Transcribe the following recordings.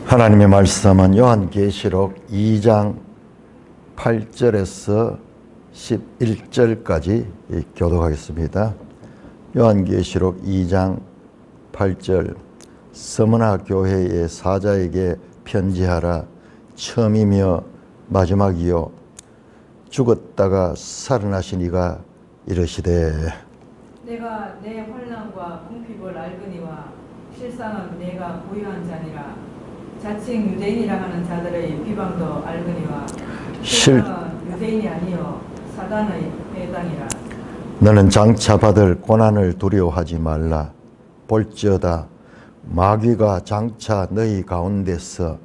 하나님의 말씀은 요한계시록 2장 8절에서 11절까지 교독하겠습니다. 요한계시록 2장 8절 스무나 교회의 사자에게 편지하라. 처음이며 마지막이요 죽었다가 살아나신 이가 이르시되 내가 내 환난과 궁핍을 알거니와 실상은 내가 고요한 자니라. 자칭 유대인이라 하는 자들의 비방도 알거니와 실상은 유대인이 아니요 사단의 해당이라. 너는 장차 받을 고난을 두려워하지 말라. 볼지어다 마귀가 장차 너희 가운데서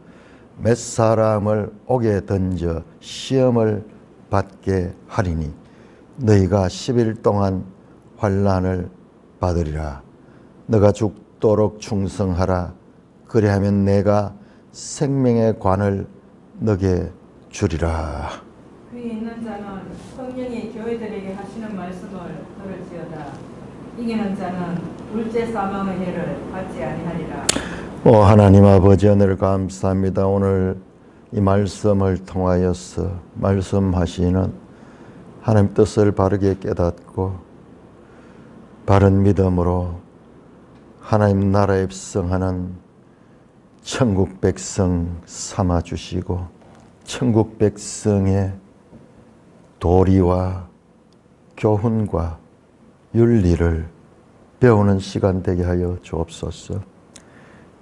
몇 사람을 옥에 던져 시험을 받게 하리니 너희가 10일 동안 환난을 받으리라. 너가 죽도록 충성하라. 그리하면 내가 생명의 관을 너게 주리라. 귀 있는 자는 성령이 교회들에게 하시는 말씀을 들을지어다. 이기는 자는 둘째 사망의 해를 받지 아니하리라. 오 하나님 아버지, 오늘 감사합니다. 오늘 이 말씀을 통하여서 말씀하시는 하나님 뜻을 바르게 깨닫고 바른 믿음으로 하나님 나라에 입성하는 천국 백성 삼아 주시고 천국 백성의 도리와 교훈과 윤리를 배우는 시간 되게 하여 주옵소서.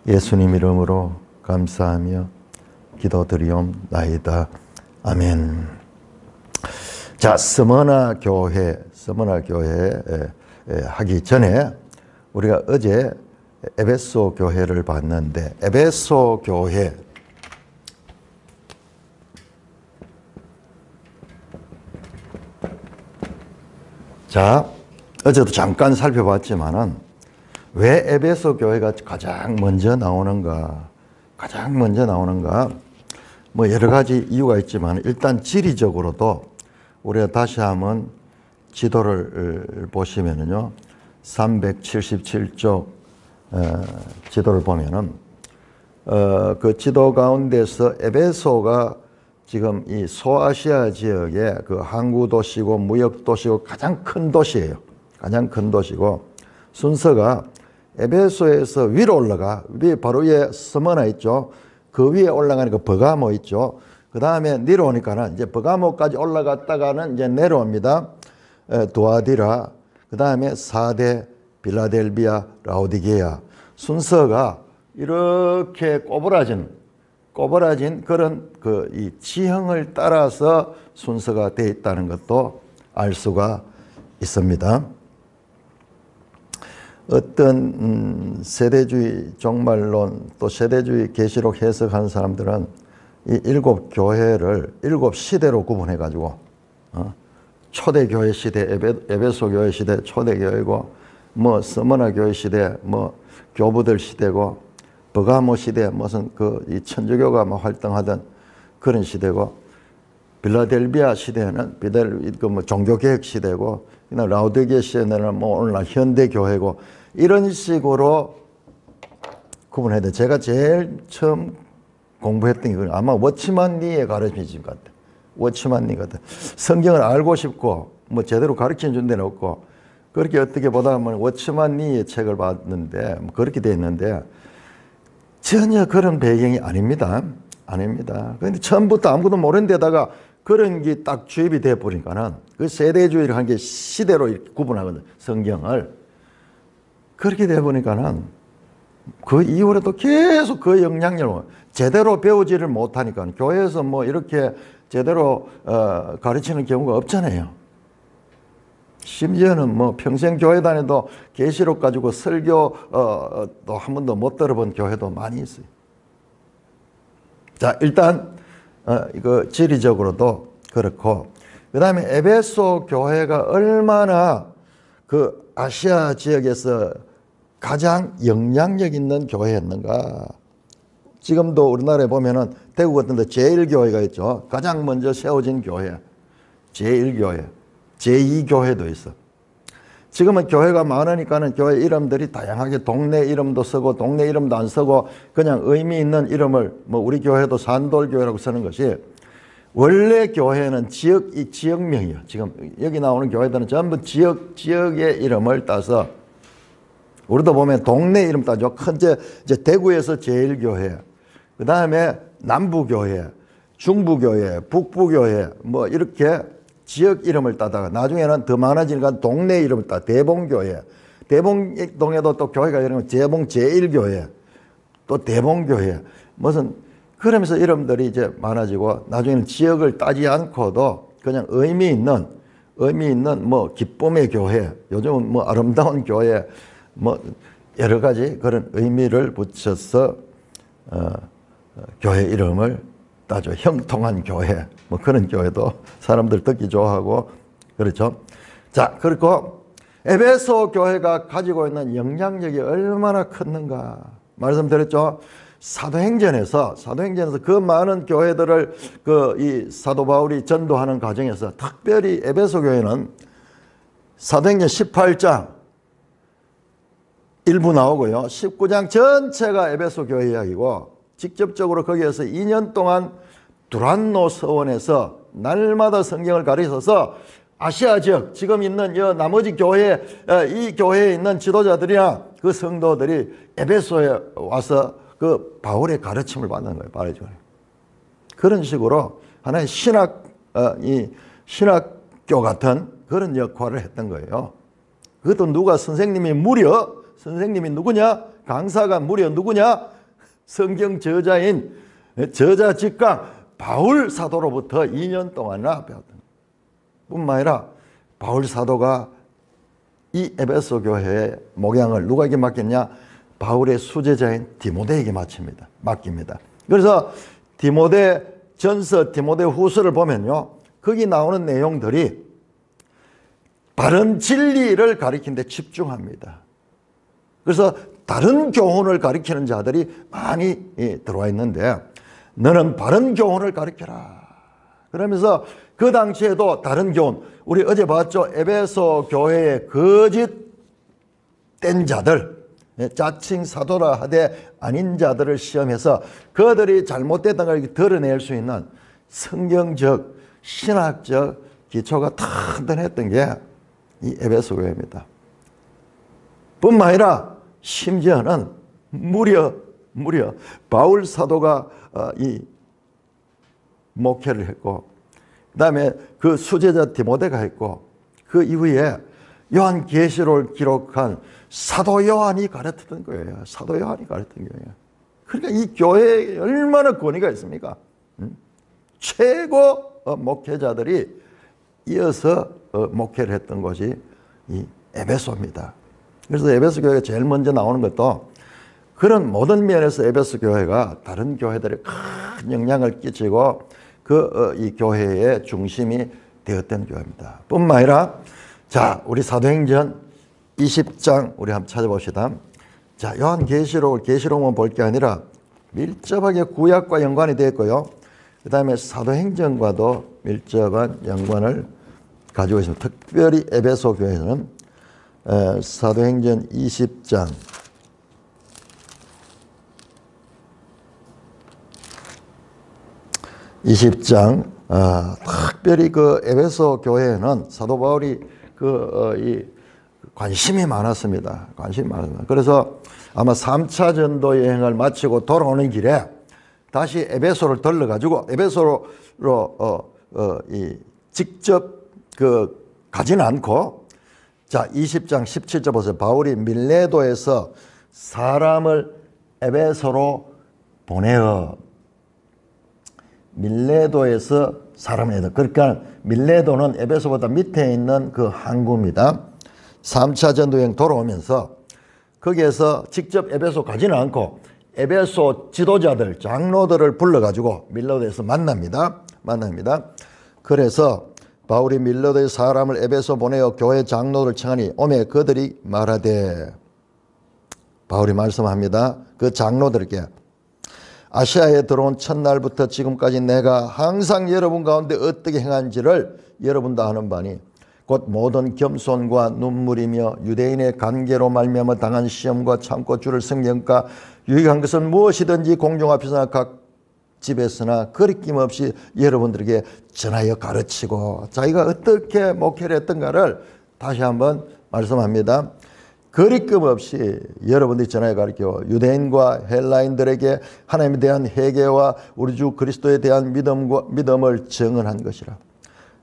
예수님 이름으로 감사하며 기도드리옵나이다. 아멘. 자, 스무나 교회 하기 전에 우리가 어제 에베소 교회를 봤는데, 에베소 교회 자, 어제도 잠깐 살펴봤지만은 왜 에베소 교회가 가장 먼저 나오는가? 뭐 여러 가지 이유가 있지만 일단 지리적으로도 우리가 다시 한번 지도를 보시면은요, 377쪽 지도를 보면은 그 지도 가운데서 에베소가 지금 이 소아시아 지역의 그 항구 도시고 무역 도시고 가장 큰 도시예요. 가장 큰 도시고 순서가 에베소에서 위로 올라가 바로 위에 스무나 있죠. 그 위에 올라가니까 버가모 있죠. 그 다음에 내려오니까는 이제 버가모까지 올라갔다가는 이제 내려옵니다. 도아디라, 그 다음에 사대, 빌라델비아, 라오디게아 순서가 이렇게 꼬부라진 그런 이 지형을 따라서 순서가 되어 있다는 것도 알 수가 있습니다. 어떤 세대주의 종말론 또 세대주의 계시록 해석하는 사람들은 이 일곱 교회를 일곱 시대로 구분해 가지고 초대교회 시대, 에베소 교회 시대 초대교회고, 뭐 스무나 교회 시대, 뭐 교부들 시대고, 버가모 시대 무슨 이 천주교가 뭐 활동하던 그런 시대고, 빌라델비아 시대는 뭐 종교개혁 시대고, 라오디게아 시대는 뭐 오늘날 현대교회고, 이런 식으로 구분해야 돼. 제가 제일 처음 공부했던 게 아마 워치만 니의 가르침인 것 같아요. 워치만 니 같아요. 성경을 알고 싶고 뭐 제대로 가르쳐 준 데는 없고, 그렇게 어떻게 보다 보면 워치만 니의 책을 봤는데 뭐 그렇게 돼 있는데 전혀 그런 배경이 아닙니다. 그런데 처음부터 아무것도 모르는 데다가 그런 게 딱 주입이 돼 버리니까는 그 세대주의를 한 게 시대로 이렇게 구분하거든요. 성경을. 그렇게 돼 보니까는 그 이후에도 계속 그 영향력을 제대로 배우지를 못하니까 교회에서 뭐 이렇게 제대로 가르치는 경우가 없잖아요. 심지어는 뭐 평생 교회 다녀도 계시록 가지고 설교 또 한 번도 못 들어본 교회도 많이 있어요. 자, 일단 이거 지리적으로도 그렇고, 그 다음에 에베소 교회가 얼마나 그 아시아 지역에서 가장 영향력 있는 교회였는가. 지금도 우리나라에 보면은 대구 같은 데 제1교회가 있죠. 가장 먼저 세워진 교회. 제1교회. 제2교회도 있어. 지금은 교회가 많으니까는 교회 이름들이 다양하게 동네 이름도 쓰고 동네 이름도 안 쓰고 그냥 의미 있는 이름을 뭐 우리 교회도 산돌교회라고 쓰는 것이, 원래 교회는 지역명이에요. 지금 여기 나오는 교회들은 전부 지역의 이름을 따서, 우리도 보면 동네 이름 따죠. 현재 이제 대구에서 제일교회, 그 다음에 남부교회, 중부교회, 북부교회, 뭐 이렇게 지역 이름을 따다가 나중에는 더 많아지니까 동네 이름을 따, 대봉교회, 대봉동에도 또 교회가 이러면 대봉 제1교회, 또 대봉교회, 무슨, 그러면서 이름들이 이제 많아지고 나중에는 지역을 따지 않고도 그냥 의미 있는 뭐 기쁨의 교회, 요즘은 뭐 아름다운 교회, 뭐 여러 가지 그런 의미를 붙여서 교회 이름을 따죠. 형통한 교회, 뭐 그런 교회도 사람들 듣기 좋아하고 그렇죠. 자, 그리고 에베소 교회가 가지고 있는 영향력이 얼마나 컸는가 말씀드렸죠. 사도행전에서 그 많은 교회들을 이 사도 바울이 전도하는 과정에서 특별히 에베소 교회는 사도행전 18장 일부 나오고요. 19장 전체가 에베소 교회 이야기고, 직접적으로 거기에서 2년 동안 두란노 서원에서 날마다 성경을 가르쳐서 아시아 지역, 지금 있는 나머지 교회, 이 교회에 있는 지도자들이나 그 성도들이 에베소에 와서 그 바울의 가르침을 받는 거예요. 바울의. 그런 식으로 하나의 신학교 같은 그런 역할을 했던 거예요. 그것도 누가 선생님이 누구냐? 강사가 무려 누구냐? 성경 저자인 저자 직강 바울 사도로부터 2년 동안이나 배웠던 거예요. 뿐만 아니라 바울 사도가 이 에베소 교회의 목양을 누구에게 맡겼냐? 바울의 수제자인 디모데에게 맡깁니다. 그래서 디모데전서, 디모데후서를 보면요, 거기 나오는 내용들이 바른 진리를 가리키는 데 집중합니다. 그래서 다른 교훈을 가리키는 자들이 많이 들어와 있는데, 너는 바른 교훈을 가리켜라. 그러면서 그 당시에도 다른 교훈, 우리 어제 봤죠? 에베소 교회의 거짓된 자들, 자칭 사도라 하되 아닌 자들을 시험해서 그들이 잘못됐던 걸 드러낼 수 있는 성경적, 신학적 기초가 튼튼했던 게 이 에베소 교회입니다. 뿐만 아니라 심지어는 무려 바울 사도가 이 목회를 했고, 그 다음에 그 수제자 디모데가 했고, 그 이후에 요한계시록을 기록한 사도 요한이 가르쳤던 거예요. 사도 요한이 가르쳤던 거예요. 그러니까 이 교회에 얼마나 권위가 있습니까? 최고 목회자들이 이어서 목회를 했던 곳이 이 에베소입니다. 그래서 에베소 교회가 제일 먼저 나오는 것도 그런 모든 면에서 에베소 교회가 다른 교회들에 큰 영향을 끼치고 이 교회의 중심이 되었던 교회입니다. 뿐만 아니라, 자, 우리 사도행전 20장 우리 한번 찾아봅시다. 자, 계시록만 볼 게 아니라 밀접하게 구약과 연관이 되어 있고요. 그 다음에 사도행전과도 밀접한 연관을 가지고 있습니다. 특별히 에베소 교회는 사도행전 20장 특별히 그 에베소 교회에는 사도 바울이 관심이 많았습니다. 그래서 아마 3차 전도 여행을 마치고 돌아오는 길에 다시 에베소를 들러가지고 에베소로 직접 가지는 않고, 자, 20장 17절 보세요. 바울이 밀레도에서 사람을 에베소로 보내어. 밀레도에서 사람을 해서, 그러니까 밀레도는 에베소보다 밑에 있는 그 항구입니다. 3차 전도여행 돌아오면서 거기에서 직접 에베소 가지는 않고 에베소 지도자들, 장로들을 불러가지고 밀레도에서 만납니다. 그래서 바울이 밀레도의 사람을 에베소 보내어 교회 장로를 청하니 오매 그들이 말하되, 바울이 말씀합니다. 그 장로들에게, 아시아에 들어온 첫날부터 지금까지 내가 항상 여러분 가운데 어떻게 행한지를 여러분도 아는 바니 곧 모든 겸손과 눈물이며 유대인의 관계로 말미암아 당한 시험과 참고 주를 성경과 유익한 것은 무엇이든지 공중 앞에서나 각 집에서나 거리낌 없이 여러분들에게 전하여 가르치고, 자기가 어떻게 목회를 했던가를 다시 한번 말씀합니다. 거리낌 없이 여러분들이 전하여 가르치고 유대인과 헬라인들에게 하나님에 대한 회개와 우리 주 그리스도에 대한 믿음을 증언한 것이라.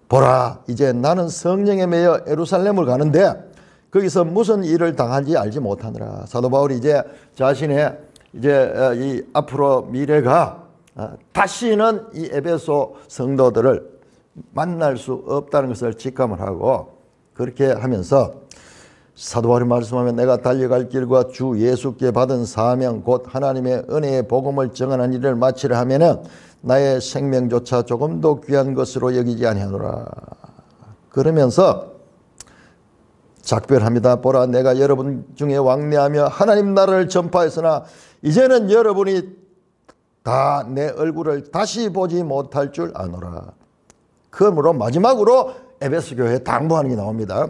보라, 이제 나는 성령에 매여 예루살렘을 가는데 거기서 무슨 일을 당할지 알지 못하느라. 사도 바울이 이제 자신의 이 앞으로 미래가 다시는 이 에베소 성도들을 만날 수 없다는 것을 직감을 하고, 그렇게 하면서 사도 바울이 말씀하면 내가 달려갈 길과 주 예수께 받은 사명 곧 하나님의 은혜의 복음을 증언한 일을 마치려 하면은 나의 생명조차 조금도 귀한 것으로 여기지 아니하노라. 그러면서 작별합니다. 보라, 내가 여러분 중에 왕래하며 하나님 나라를 전파했으나 이제는 여러분이 다 내 얼굴을 다시 보지 못할 줄 아노라. 그러므로 마지막으로 에베소 교회에 당부하는 게 나옵니다.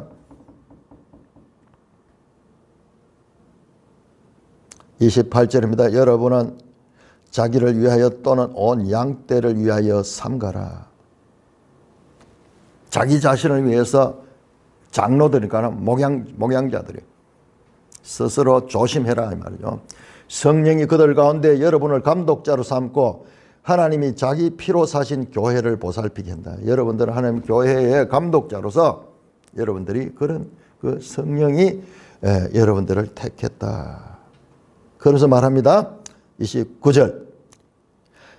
28절입니다. 여러분은 자기를 위하여 또는 온 양떼를 위하여 삼가라. 자기 자신을 위해서 장로들이니까 목양자들이 스스로 조심해라 이 말이죠. 성령이 그들 가운데 여러분을 감독자로 삼고 하나님이 자기 피로 사신 교회를 보살피게 한다. 여러분들은 하나님 교회의 감독자로서 여러분들이 그런 그 성령이 여러분들을 택했다. 그러면서 말합니다. 29절.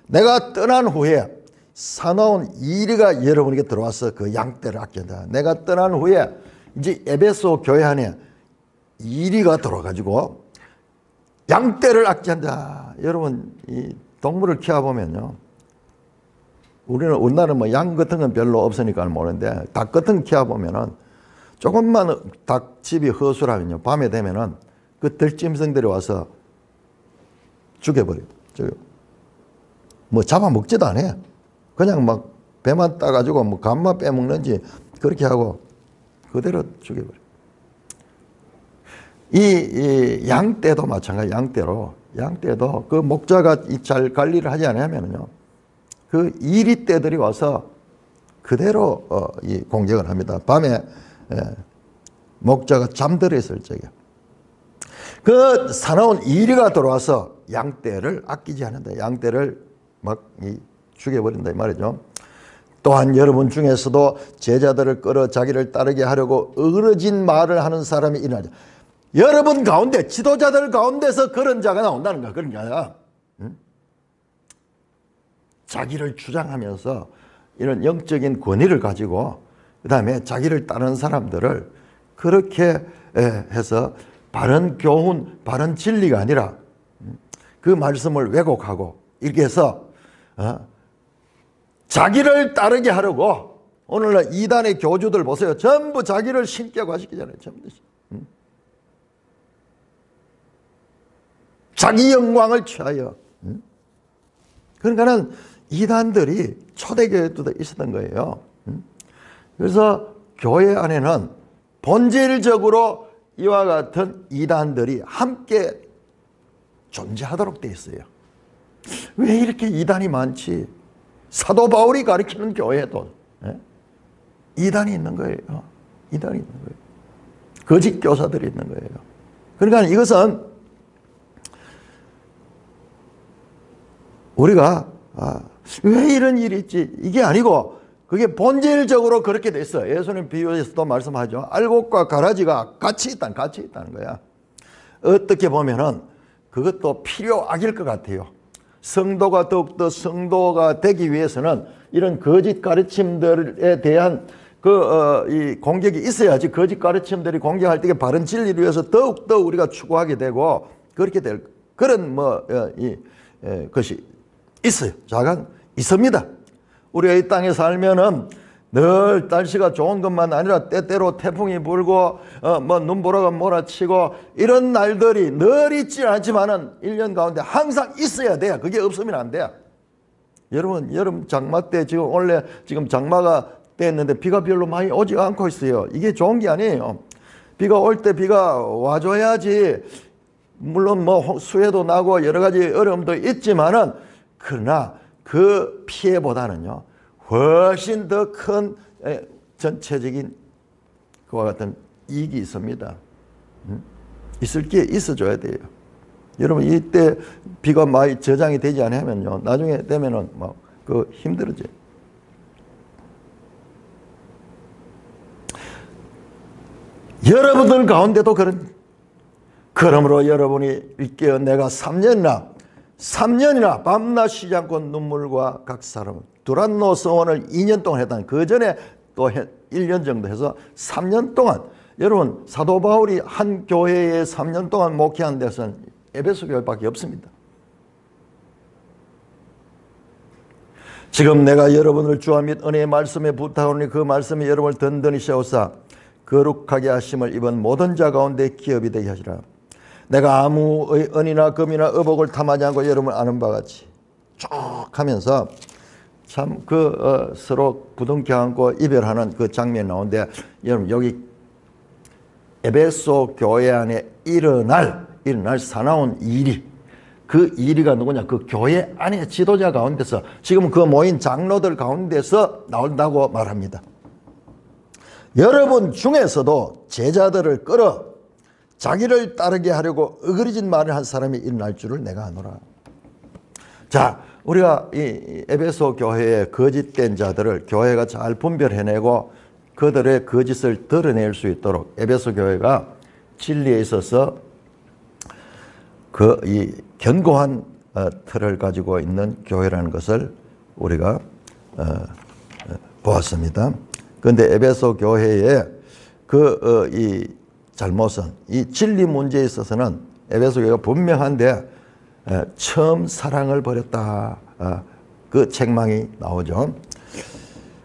내가 떠난 후에 사나운 이리가 여러분에게 들어와서 그 양떼를 아낀다. 내가 떠난 후에 이제 에베소 교회 안에 이리가 들어와가지고 양떼를 아낀다. 여러분 이 동물을 키워보면요, 우리나라는 뭐 양 같은 건 별로 없으니까 모르는데 닭 같은 거 키워보면은 조금만 닭집이 허술하면요, 밤에 되면은 그 들짐승들이 와서 죽여버려요. 뭐 잡아먹지도 않아요. 그냥 막 배만 따가지고 뭐 간만 빼먹는지 그렇게 하고 그대로 죽여버려요. 이 양떼도 마찬가지. 양떼도 그 목자가 잘 관리를 하지 않으면요, 그 이리떼들이 와서 그대로 이 공격을 합니다. 밤에 목자가 잠들어 있을 적에 그 사나운 이리가 들어와서 양떼를 아끼지 않는다. 양떼를 막 죽여버린다 이 말이죠. 또한 여러분 중에서도 제자들을 끌어 자기를 따르게 하려고 어그러진 말을 하는 사람이 일어나죠. 여러분 가운데, 지도자들 가운데서 그런 자가 나온다는 거야. 그런 게 아니라 자기를 주장하면서 이런 영적인 권위를 가지고 그 다음에 자기를 따르는 사람들을 그렇게 해서 바른 교훈, 바른 진리가 아니라 그 말씀을 왜곡하고 이렇게 해서 자기를 따르게 하려고, 오늘날 이단의 교주들 보세요. 전부 자기를 신격화 시키잖아요. 전부 자기 영광을 취하여. 그러니까는 이단들이 초대교회도 있었던 거예요. 그래서 교회 안에는 본질적으로 이와 같은 이단들이 함께 존재하도록 되어 있어요. 왜 이렇게 이단이 많지? 사도 바울이 가르치는 교회에도 이단이 있는 거예요. 이단이 있는 거예요. 거짓 교사들이 있는 거예요. 그러니까 이것은 우리가 왜 이런 일이 있지? 이게 아니고 그게 본질적으로 그렇게 돼 있어. 예수님 비유에서도 말씀하죠. 알곡과 가라지가 같이 있다는 거야. 어떻게 보면은 그것도 필요악일 것 같아요. 성도가 더욱더 성도가 되기 위해서는 이런 거짓 가르침들에 대한 이 공격이 있어야지, 거짓 가르침들이 공격할 때 바른 진리를 위해서 더욱더 우리가 추구하게 되고 그렇게 될 그런 것이 있어요. 자간 있습니다. 우리가 이 땅에 살면은 늘 날씨가 좋은 것만 아니라 때때로 태풍이 불고 눈보라가 몰아치고 이런 날들이 늘 있지 않지만은 1년 가운데 항상 있어야 돼요. 그게 없으면 안 돼요. 여러분 여름 장마 때 지금 원래 지금 장마가 됐는데 비가 별로 많이 오지 않고 있어요. 이게 좋은 게 아니에요. 비가 올 때 비가 와줘야지. 물론 뭐 수해도 나고 여러 가지 어려움도 있지만은, 그러나 그 피해보다는요 훨씬 더 큰 전체적인 그와 같은 이익이 있습니다. 있을 게 있어줘야 돼요. 여러분, 이때 비가 많이 저장이 되지 않으면요 나중에 되면은 막 그 힘들어져요. 여러분들 가운데도 그러므로 여러분이 일깨어 내가 3년이나 밤낮 쉬지 않고 눈물과 각 사람 두란노 서원을 2년 동안 했다는, 그 전에 또 1년 정도 해서 3년 동안, 여러분 사도 바울이 한 교회에 3년 동안 목회한 데서는 에베소 교회밖에 없습니다. 지금 내가 여러분을 주와 및 은혜의 말씀에 부탁하오니 그 말씀이 여러분을 든든히 세우사 거룩하게 하심을 입은 모든 자 가운데 기업이 되게 하시라. 내가 아무 은이나 금이나 의복을 탐하지 않고 여러분을 아는 바 같이 쭉 하면서 참 서로 부둥켜 안고 이별하는 그 장면이 나오는데, 여러분 여기 에베소 교회 안에 일어날 사나운 일이, 그 일이가 누구냐? 그 교회 안에 지도자 가운데서, 지금 그 모인 장로들 가운데서 나온다고 말합니다. 여러분 중에서도 제자들을 끌어 자기를 따르게 하려고 어그러진 말을 한 사람이 일어날 줄을 내가 아노라. 자, 우리가 이 에베소 교회의 거짓된 자들을 교회가 잘 분별해내고 그들의 거짓을 드러낼 수 있도록 에베소 교회가 진리에 있어서 이 견고한 틀을 가지고 있는 교회라는 것을 우리가 보았습니다. 그런데 에베소 교회의 이 잘못은, 이 진리 문제에 있어서는 에베소 교회가 분명한데 처음 사랑을 버렸다, 그 책망이 나오죠.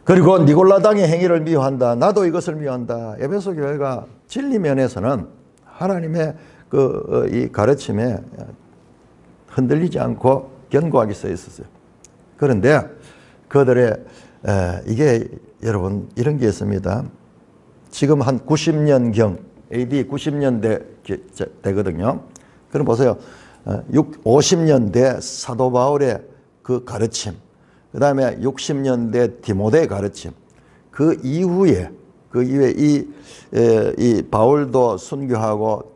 그리고 니골라당의 행위를 미워한다. 나도 이것을 미워한다. 에베소 교회가 진리 면에서는 하나님의 이 가르침에 흔들리지 않고 견고하게 써 있었어요. 그런데 그들의 이게 여러분 이런 게 있습니다. 지금 한 90년경 AD 90년대 되거든요. 그럼 보세요. 50년대 사도 바울의 그 가르침, 그 다음에 60년대 디모데의 가르침, 그 이후에 이 바울도 순교하고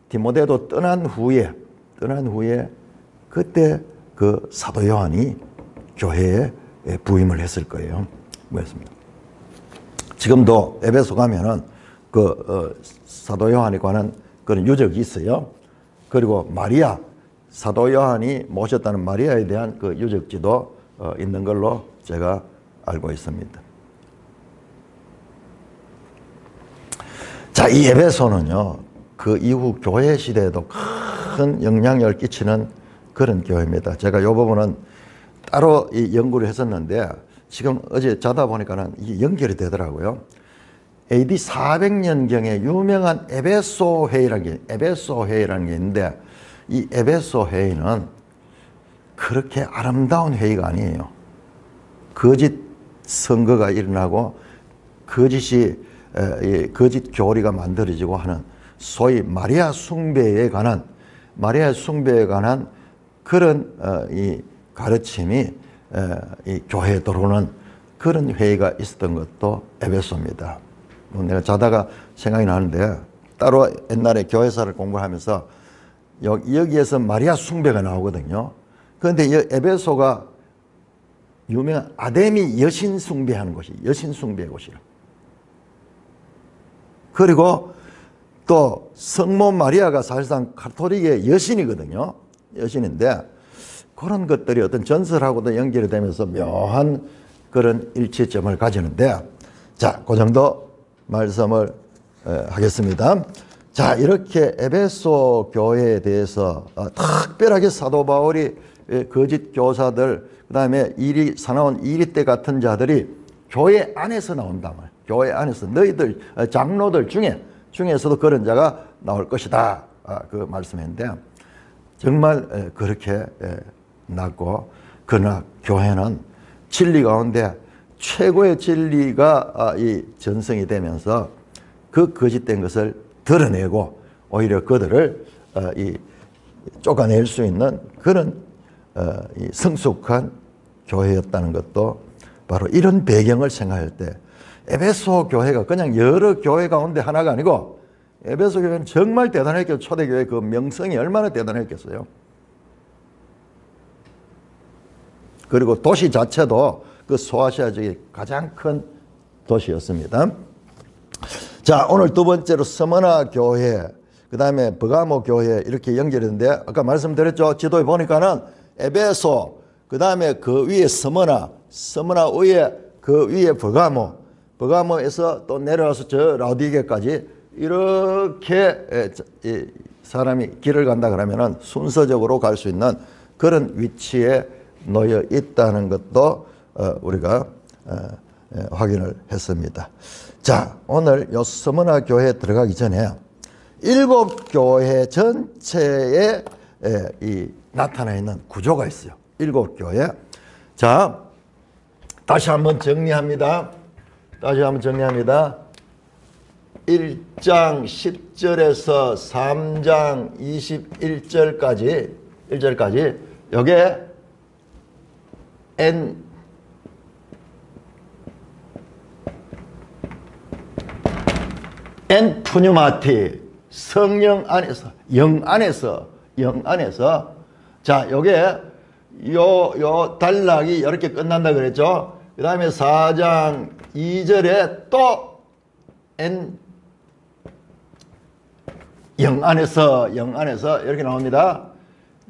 디모데도 떠난 후에 그때 그 사도 요한이 교회에 부임을 했을 거예요. 뭐였습니다. 지금도 에베소 가면은 사도 요한에 관한 그런 유적이 있어요. 그리고 마리아, 사도 요한이 모셨다는 마리아에 대한 그 유적지도 있는 걸로 제가 알고 있습니다. 자, 이 에베소는요, 그 이후 교회 시대에도 큰 영향력을 끼치는 그런 교회입니다. 제가 이 부분은 따로 연구를 했었는데, 지금 어제 자다 보니까는 이게 연결이 되더라고요. AD 400년경에 유명한 에베소 회의라는 게 있는데, 이 에베소 회의는 그렇게 아름다운 회의가 아니에요. 거짓 선거가 일어나고 거짓 교리가 만들어지고 하는 소위 마리아 숭배에 관한 그런 이 가르침이 이 교회에 들어오는 그런 회의가 있었던 것도 에베소입니다. 내가 자다가 생각이 나는데, 따로 옛날에 교회사를 공부하면서 여기에서 마리아 숭배가 나오거든요. 그런데 이 에베소가 유명한 아데미 여신 숭배하는 곳이, 여신 숭배의 곳이라. 그리고 또 성모 마리아가 사실상 가톨릭의 여신이거든요. 여신인데, 그런 것들이 어떤 전설하고도 연결이 되면서 묘한 그런 일치점을 가지는데, 자, 그 정도 말씀을 하겠습니다. 자, 이렇게 에베소 교회에 대해서 특별하게 사도 바울이 거짓 교사들, 그 다음에 사나운 이리떼 같은 자들이 교회 안에서 나온다 말. 교회 안에서 너희들 장로들 중에서도 그런 자가 나올 것이다, 그 말씀했는데, 정말 그렇게 났고, 그러나 교회는 진리 가운데 최고의 진리가 이 전성이 되면서 그 거짓된 것을 드러내고 오히려 그들을 이 쫓아낼 수 있는 그런 이 성숙한 교회였다는 것도 바로 이런 배경을 생각할 때 에베소 교회가 그냥 여러 교회 가운데 하나가 아니고 에베소 교회는 정말 대단했겠죠. 초대교회 그 명성이 얼마나 대단했겠어요. 그리고 도시 자체도 그 소아시아 지역의 가장 큰 도시였습니다. 자, 오늘 두 번째로 스무나 교회, 그 다음에 버가모 교회 이렇게 연결했는데 아까 말씀드렸죠. 지도에 보니까는 에베소, 그 다음에 그 위에 스무나 위에 그 위에 버가모에서 또 내려와서 저 라오디게까지 이렇게 사람이 길을 간다 그러면은 순서적으로 갈 수 있는 그런 위치에 놓여 있다는 것도 우리가 확인을 했습니다. 자, 오늘 요 스무나 교회에 들어가기 전에 일곱 교회 전체에 이 나타나 있는 구조가 있어요. 일곱 교회. 자, 다시 한번 정리합니다. 1장 10절에서 3장 21절까지 여기에 엔 푸뉴마티 성령 안에서 영 안에서 자 요게 요 단락이 이렇게 끝난다 그랬죠. 그 다음에 4장 2절에 또 영 안에서 이렇게 나옵니다.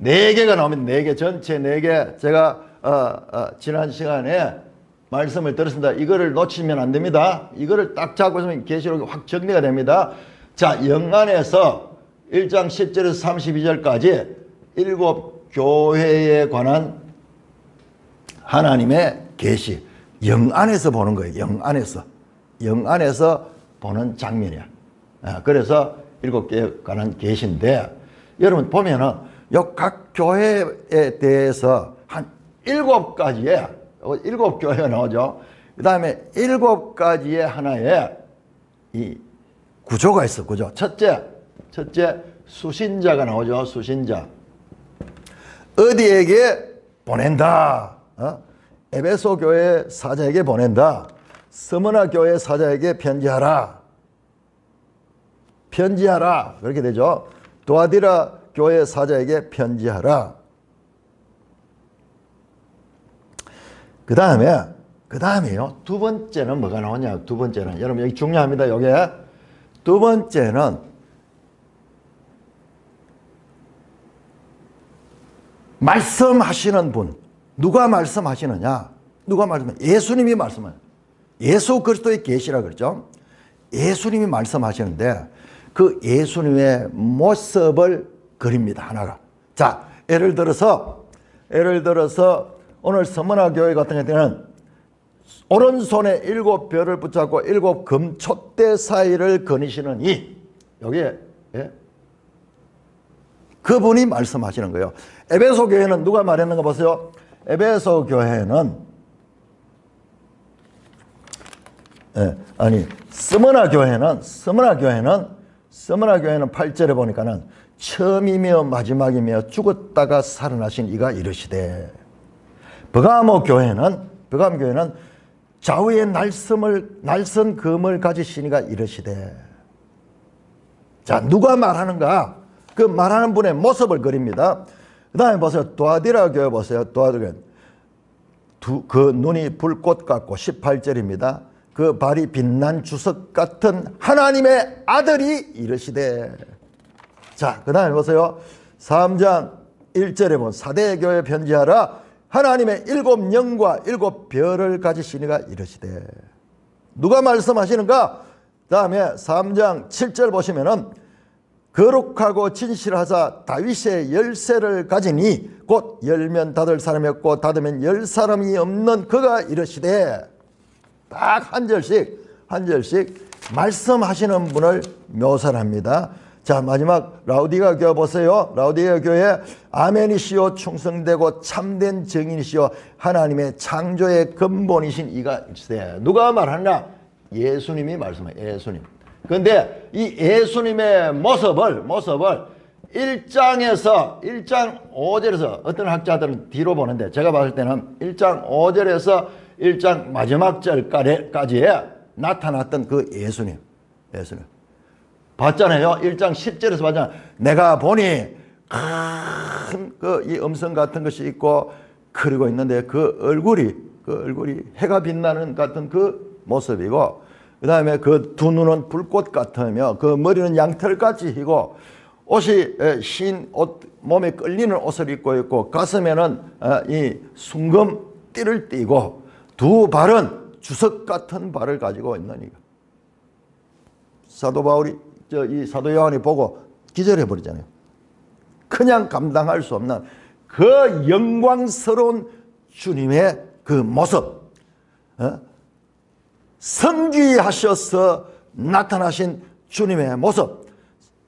4개가 나옵니다. 4개 전체 4개 제가 지난 시간에 말씀을 들었습니다. 이거를 놓치면 안 됩니다. 이거를 딱 잡고 있으면 계시록이 확 정리가 됩니다. 자, 영 안에서 1장 10절에서 32절까지 7 교회에 관한 하나님의 계시, 영 안에서 보는 거예요. 영 안에서 보는 장면이야. 그래서 7개에 관한 계시인데 여러분 보면은 요 각 교회에 대해서 한 7가지의 7교회가 나오죠. 그 다음에 7가지의 하나의 이 구조가 있어. 구조. 첫째 수신자가 나오죠. 수신자. 어디에게 보낸다. 에베소 교회 사자에게 보낸다. 스무나 교회 사자에게 편지하라. 그렇게 되죠. 도아디라 교회 사자에게 편지하라. 그 다음에요. 두 번째는 뭐가 나오냐. 두 번째는 여러분 여기 중요합니다. 여기에 두 번째는 말씀하시는 분. 누가 말씀하시느냐. 예수님이 말씀하시는. 예수 그리스도의 계시라 그러죠. 예수님이 말씀하시는데 그 예수님의 모습을 그립니다. 하나가. 자, 예를 들어서 오늘 서문화 교회 같은 경우에는 오른손에 7별을 붙잡고 7 금촛대 사이를 거니시는 여기에 그분이 말씀하시는 거예요. 에베소 교회는 누가 말했는가 보세요. 에베소 교회는 스무나 교회는 8절에 보니까는 처음이며 마지막이며 죽었다가 살아나신 이가 이르시되, 버가모 교회는 좌우에 날선 금을 가지신 이가 이르시되. 자, 누가 말하는가? 그 말하는 분의 모습을 그립니다. 그 다음에 보세요. 도아디라 교회 보세요. 도아디라 그 눈이 불꽃 같고 18절입니다. 그 발이 빛난 주석 같은 하나님의 아들이 이르시되. 자, 그 다음에 보세요. 3장 1절에 보면 사대교회 편지하라. 하나님의 7 영과 7 별을 가지신 이가 이르시되. 누가 말씀하시는가? 그 다음에 3장 7절 보시면은 거룩하고 진실하사 다윗의 열쇠를 가지니 곧 열면 닫을 사람이 없고 닫으면 열 사람이 없는 그가 이르시되. 딱 한 절씩 말씀하시는 분을 묘사를 합니다. 자, 마지막 라우디가 교회 보세요. 라우디가 교회 아멘이시오 충성되고 참된 증인이시오 하나님의 창조의 근본이신 이가 있으세. 누가 말하냐? 예수님이 말씀해요. 예수님. 그런데 이 예수님의 모습을 1장 5절에서 어떤 학자들은 뒤로 보는데 제가 봤을 때는 1장 5절에서 1장 마지막 절까지에 나타났던 그 예수님. 봤잖아요. 1장 10절에서 봤잖아요. 내가 보니 큰 이 음성 같은 것이 있고 그리고 있는데 그 얼굴이 해가 빛나는 같은 그 모습이고 그 다음에 그 두 눈은 불꽃 같으며 그 머리는 양털같이 희고 옷이 흰 옷, 몸에 끌리는 옷을 입고 있고 가슴에는 이 순금 띠를 띠고 두 발은 주석 같은 발을 가지고 있느니라. 사도 바울이 이 사도 요한이 보고 기절해 버리잖아요. 그냥 감당할 수 없는 그 영광스러운 주님의 그 모습, 성귀하셔서 나타나신 주님의 모습.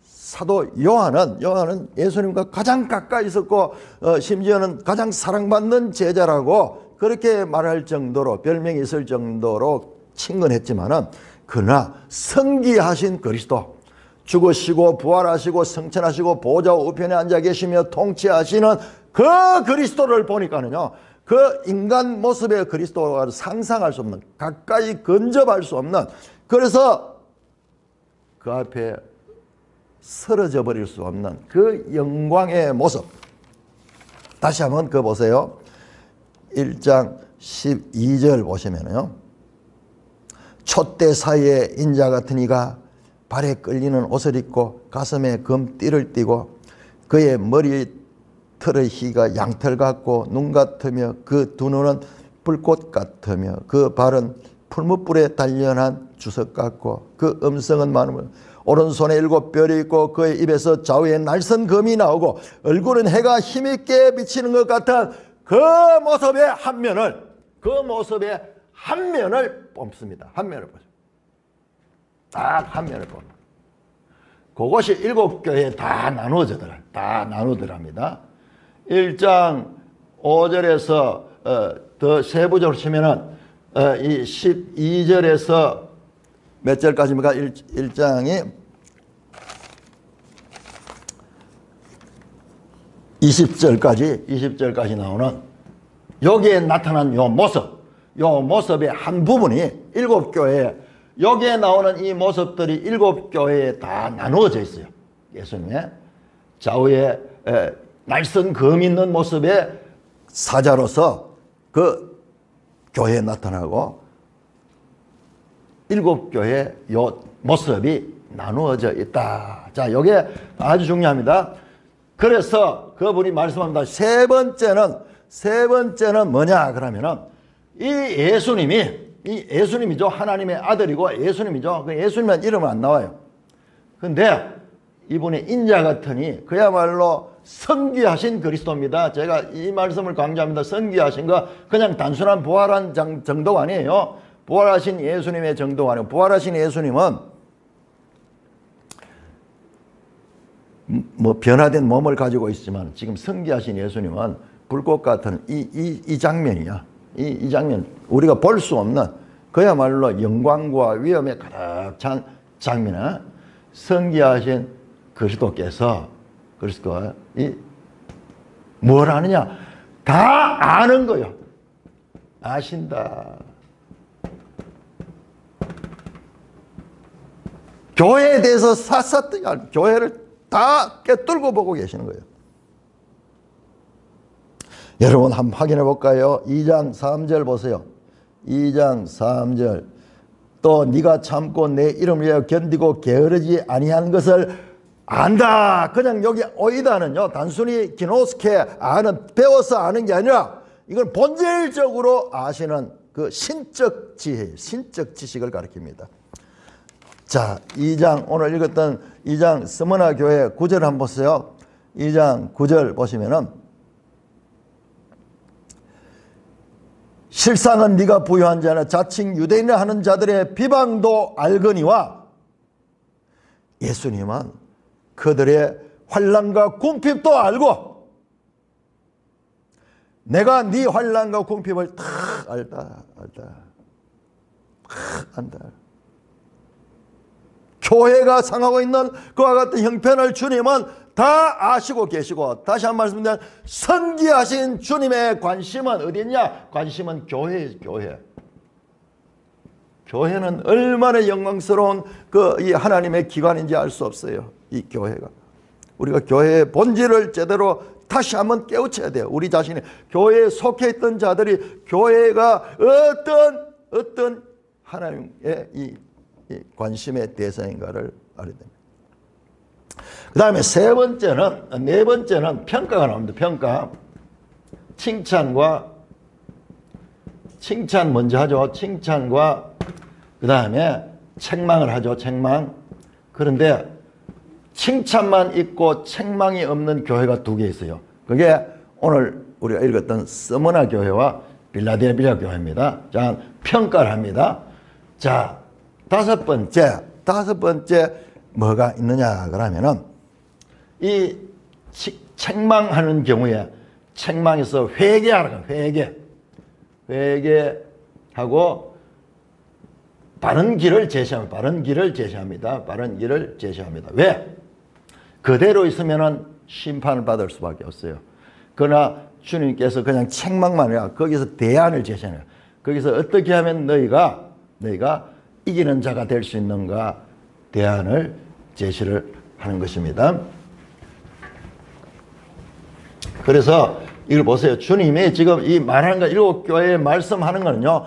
사도 요한은 예수님과 가장 가까이 있었고 심지어는 가장 사랑받는 제자라고 그렇게 말할 정도로 별명이 있을 정도로 친근했지만은 그러나 성귀하신 그리스도, 죽으시고 부활하시고 승천하시고 보좌 우편에 앉아 계시며 통치하시는 그 그리스도를 보니까는요, 그 인간 모습의 그리스도가 상상할 수 없는, 가까이 근접할 수 없는, 그래서 그 앞에 쓰러져 버릴 수 없는 그 영광의 모습. 다시 한번 그거 보세요. 1장 12절 보시면요, 촛대 사이에 인자 같은 이가 발에 끌리는 옷을 입고 가슴에 금띠를 띠고 그의 머리 털의 희가 양털 같고 눈 같으며 그 두 눈은 불꽃 같으며 그 발은 풀무불에 단련한 주석 같고 그 음성은 많으며 오른손에 7뼈리 있고 그의 입에서 좌우에 날선 검이 나오고 얼굴은 해가 힘있게 비치는 것 같은 그 모습의 한 면을, 그 모습의 한 면을 뽑습니다. 한 면을 보죠. 딱 한 면을 봅니다. 그것이 7교회에 다 나누더랍니다. 1장 5절에서 더 세부적으로 치면은 이 12절에서 몇 절까지입니까? 1장이 20절까지 나오는 여기에 나타난 요 모습의 한 부분이 7교회에, 여기에 나오는 이 모습들이 7교회에 다 나누어져 있어요. 예수님의 좌우에 날선 검 있는 모습의 사자로서 그 교회에 나타나고 7교회의 요 모습이 나누어져 있다. 자, 이게 아주 중요합니다. 그래서 그분이 말씀합니다. 세 번째는 뭐냐 그러면은 이 예수님이죠. 하나님의 아들이고 예수님이죠. 그 예수님은 이름은 안 나와요. 근데 이분이 인자 같으니 그야말로 성귀하신 그리스도입니다. 제가 이 말씀을 강조합니다. 성귀하신 거 그냥 단순한 부활한 정도가 아니에요. 부활하신 예수님의 정도가 아니에요. 부활하신 예수님은 뭐 변화된 몸을 가지고 있지만 지금 성귀하신 예수님은 불꽃 같은 이 장면이야. 이 장면, 우리가 볼 수 없는 그야말로 영광과 위엄에 가득 찬 장면에 성귀하신 그리스도께서 뭘 아느냐? 다 아는 거요. 아신다. 교회에 대해서 샅샅이 교회를 다 꿰뚫고 보고 계시는 거예요. 여러분 한번 확인해 볼까요? 2장 3절 보세요. 2장 3절. 또 네가 참고 내 이름을 위하여 견디고 게으르지 아니하는 것을 안다. 그냥 여기 오이다는요, 단순히 기노스케 아는, 배워서 아는 게 아니라 이건 본질적으로 아시는 그 신적 지혜, 신적 지식을 가리킵니다. 자, 2장 오늘 읽었던 2장 스무나 교회 9절 한번 보세요. 2장 9절 보시면은 실상은 네가 부유한 자나 자칭 유대인을 하는 자들의 비방도 알거니와 예수님은 그들의 환난과 궁핍도 알고 내가 네 환난과 궁핍을 다 알다. 안다. 교회가 상하고 있는 그와 같은 형편을 주님은 다 아시고 계시고, 다시 한 말씀드리면 선기하신 주님의 관심은 어디 있냐? 관심은 교회예요. 교회. 교회는 얼마나 영광스러운 이 하나님의 기관인지 알 수 없어요. 이 교회가. 우리가 교회의 본질을 제대로 다시 한번 깨우쳐야 돼요. 우리 자신이 교회에 속해 있던 자들이 교회가 어떤 하나님의 이 관심의 대상인가를 알아야 됩니다. 그 다음에 네 번째는 평가가 나옵니다. 평가. 칭찬 먼저 하죠. 칭찬과 그 다음에 책망을 하죠. 책망. 그런데 칭찬만 있고 책망이 없는 교회가 두 개 있어요. 그게 오늘 우리가 읽었던 스무나 교회와 빌라델비아 교회입니다. 자, 평가를 합니다. 자, 다섯 번째 뭐가 있느냐 그러면은 이 책망하는 경우에 책망에서 회개하라. 회개하고 바른 길을 제시합니다. 바른 길을 제시합니다. 왜? 그대로 있으면은 심판을 받을 수밖에 없어요. 그러나 주님께서 그냥 책망만 해요. 거기서 대안을 제시해요. 거기서 어떻게 하면 너희가 이기는 자가 될 수 있는가 대안을 제시를 하는 것입니다. 그래서 이걸 보세요. 주님이 지금 이 말하는 거 일곱 교회에 말씀하는 거는요.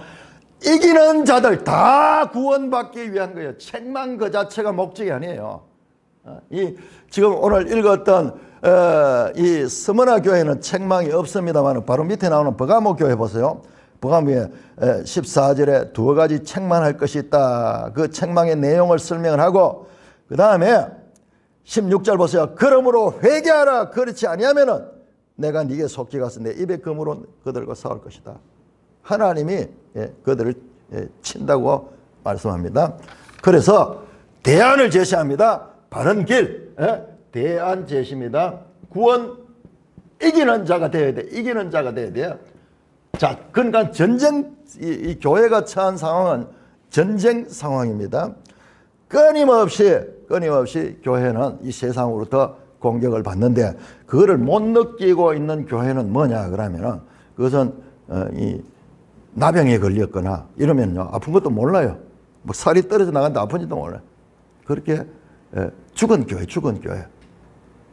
이기는 자들 다 구원받기 위한 거예요. 책망 그 자체가 목적이 아니에요. 지금 오늘 읽었던 이 스무나 교회는 책망이 없습니다만 바로 밑에 나오는 버가모 교회 보세요. 버가모에 14절에 두 가지 책망할 것이 있다. 그 책망의 내용을 설명을 하고 그 다음에 16절 보세요. 그러므로 회개하라. 그렇지 아니하면은 내가 네게 속지 가서 내 입의 금으로 그들과 싸울 것이다. 하나님이 그들을 친다고 말씀합니다. 그래서 대안을 제시합니다. 바른 길, 대안 제시입니다. 구원, 이기는 자가 되어야 돼. 이기는 자가 되어야 돼요. 자, 그러니까 이 교회가 처한 상황은 전쟁 상황입니다. 끊임없이 교회는 이 세상으로부터 공격을 받는데 그거를 못 느끼고 있는 교회는 뭐냐 그러면은 그것은 이 나병에 걸렸거나 이러면요 아픈 것도 몰라요. 뭐 살이 떨어져 나간다 아픈지도 몰라요. 그렇게 죽은 교회.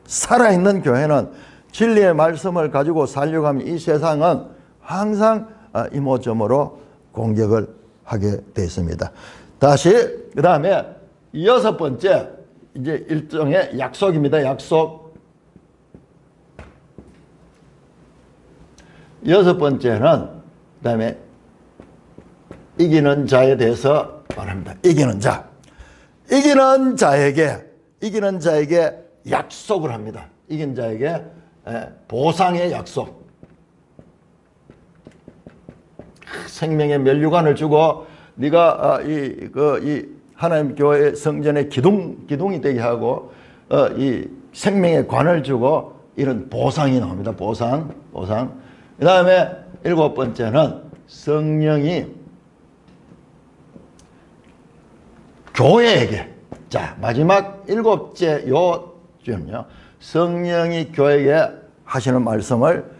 살아있는 교회는 진리의 말씀을 가지고 살려고 하면 이 세상은 항상 이모저모로 공격을 하게 되어 있습니다. 다시 그 다음에 여섯 번째 이제 일종의 약속입니다. 약속. 여섯 번째는 그 다음에 이기는 자에 대해서 말합니다. 이기는 자에게 약속을 합니다. 이긴 자에게 보상의 약속. 생명의 면류관을 주고 네가 이 하나님 교회 성전의 기둥이 되게 하고 이 생명의 관을 주고 이런 보상이 나옵니다. 보상. 그 다음에 일곱 번째는 성령이 교회에게, 자 마지막 일곱째 요점은요, 성령이 교회에게 하시는 말씀을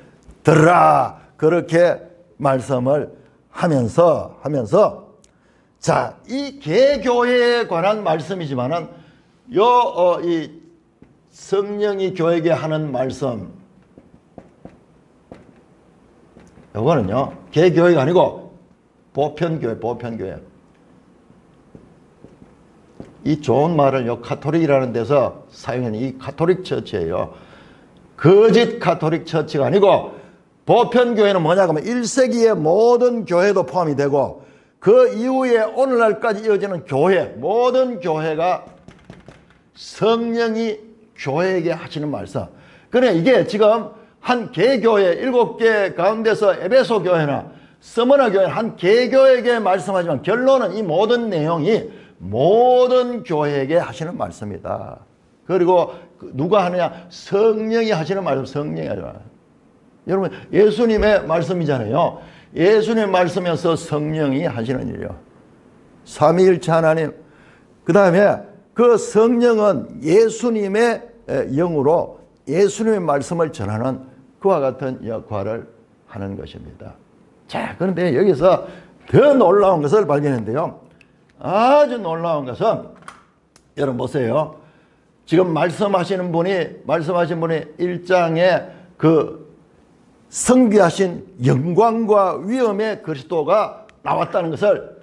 들으라. 그렇게 말씀을 하면서 자, 이 개교회에 관한 말씀이지만은 이 성령이 교회에게 하는 말씀, 요거는요 개교회가 아니고 보편교회. 이 좋은 말을 요 카톨릭이라는 데서 사용하는 이 카톨릭 처치예요. 거짓 카톨릭 처치가 아니고 보편교회는 뭐냐 하면 1세기의 모든 교회도 포함이 되고 그 이후에 오늘날까지 이어지는 교회, 모든 교회가 성령이 교회에게 하시는 말씀. 그래 이게 지금 한 개교회 7개 가운데서 에베소 교회나 스무나 교회는 한 개교회에게 말씀하지만 결론은 이 모든 내용이 모든 교회에게 하시는 말씀이다. 그리고 누가 하느냐? 성령이 하시는 말씀, 성령이 하죠. 여러분, 예수님의 말씀이잖아요. 예수님의 말씀에서 성령이 하시는 일이요. 삼위일체 하나님. 그 다음에 그 성령은 예수님의 영으로 예수님의 말씀을 전하는 그와 같은 역할을 하는 것입니다. 자, 그런데 여기서 더 놀라운 것을 발견했는데요. 아주 놀라운 것은 여러분 보세요. 지금 말씀하신 분이 1장에 그 성귀하신 영광과 위엄의 그리스도가 나왔다는 것을,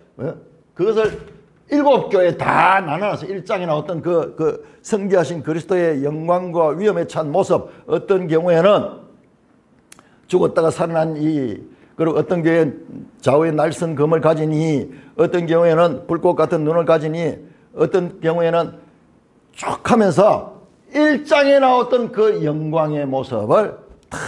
그것을 7교회 다 나눠서 1장에 나왔던 그 성귀하신 그리스도의 영광과 위엄에 찬 모습, 어떤 경우에는 죽었다가 살아난 그리고 어떤 경우에는 좌우에 날선 검을 가지니, 어떤 경우에는 불꽃 같은 눈을 가지니, 어떤 경우에는 쭉 하면서 1장에 나왔던 그 영광의 모습을 다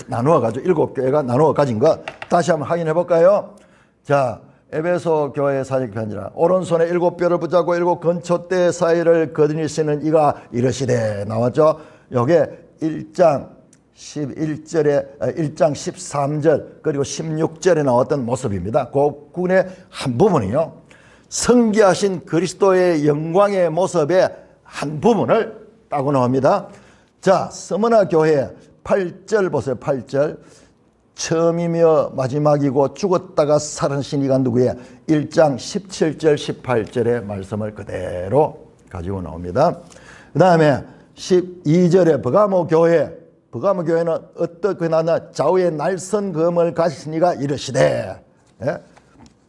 나누어가지고 7교회가 나누어 가진 것 다시 한번 확인해 볼까요? 자, 에베소 교회 사직 편지라. 오른손에 7뼈를 붙잡고 7 건초대 사이를 거느리시는 이가 이르시되 나왔죠? 요게 1장 11절에 1장 13절 그리고 16절에 나왔던 모습입니다. 그 구분의 한 부분이요. 성귀하신 그리스도의 영광의 모습의 한 부분을 따고 나옵니다. 자, 서머나 교회 8절 보세요. 8절. 처음이며 마지막이고 죽었다가 살아나신 이가 누구예요? 1장 17절 18절의 말씀을 그대로 가지고 나옵니다. 그 다음에 12절에 버가모 교회는 어떻게 나나 좌우에 날선 검을 가지신 이가 이르시되. 예?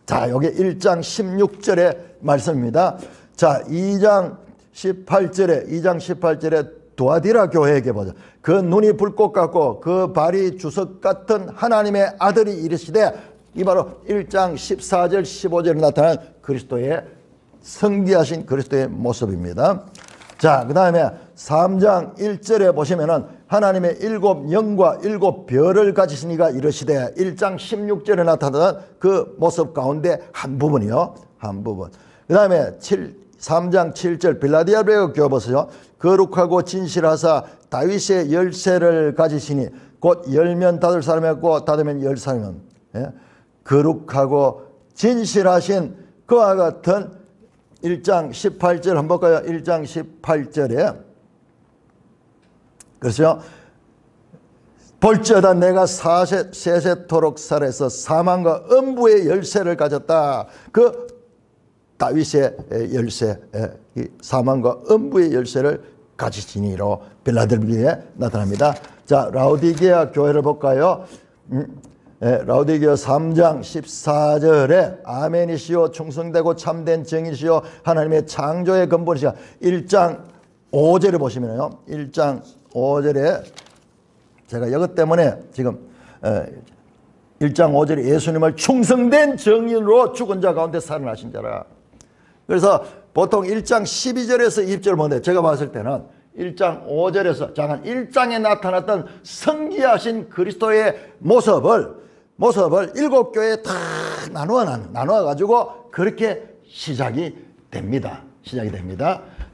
자, 여기 1장 16절의 말씀입니다. 자, 2장 18절에 두아디라 교회에게 보자. 그 눈이 불꽃 같고 그 발이 주석 같은 하나님의 아들이 이르시되, 이 바로 1장 14절 15절에 나타난 그리스도의 성귀하신 그리스도의 모습입니다. 자, 그 다음에 3장 1절에 보시면은 하나님의 7 영과 7 별을 가지신 이가 이르시되, 1장 16절에 나타난 그 모습 가운데 한 부분이요. 한 부분. 그 다음에 3장 7절 빌라델비아 교회 보세요. 거룩하고 진실하사 다윗의 열쇠를 가지시니, 곧 열면 닫을 사람이었고 닫으면 열 사람은, 거룩하고 진실하신 그와 같은 1장 18절 한번 볼까요? 1장 18절에 그렇죠? 볼지어다 내가 세세토록 살아서 사망과 음부의 열쇠를 가졌다. 그 다윗의 열쇠, 사망과 음부의 열쇠를 가지시니로 빌라델비아에 나타납니다. 자, 라오디게아 교회를 볼까요? 라오디게아 3장 14절에 아멘이시오 충성되고 참된 정이시오 하나님의 창조의 근본이시오. 1장 5절에 보시면요. 1장 5절에 제가 이것 때문에 지금 1장 5절에 예수님을 충성된 정인으로 죽은 자 가운데 살아나신 자라. 그래서 보통 1장 12절에서 20절 보는데, 제가 봤을 때는 1장 5절에서 잠깐 1장에 나타났던 성귀하신 그리스도의 모습을 7교회에 다 나누어 가지고 그렇게 시작이 됩니다.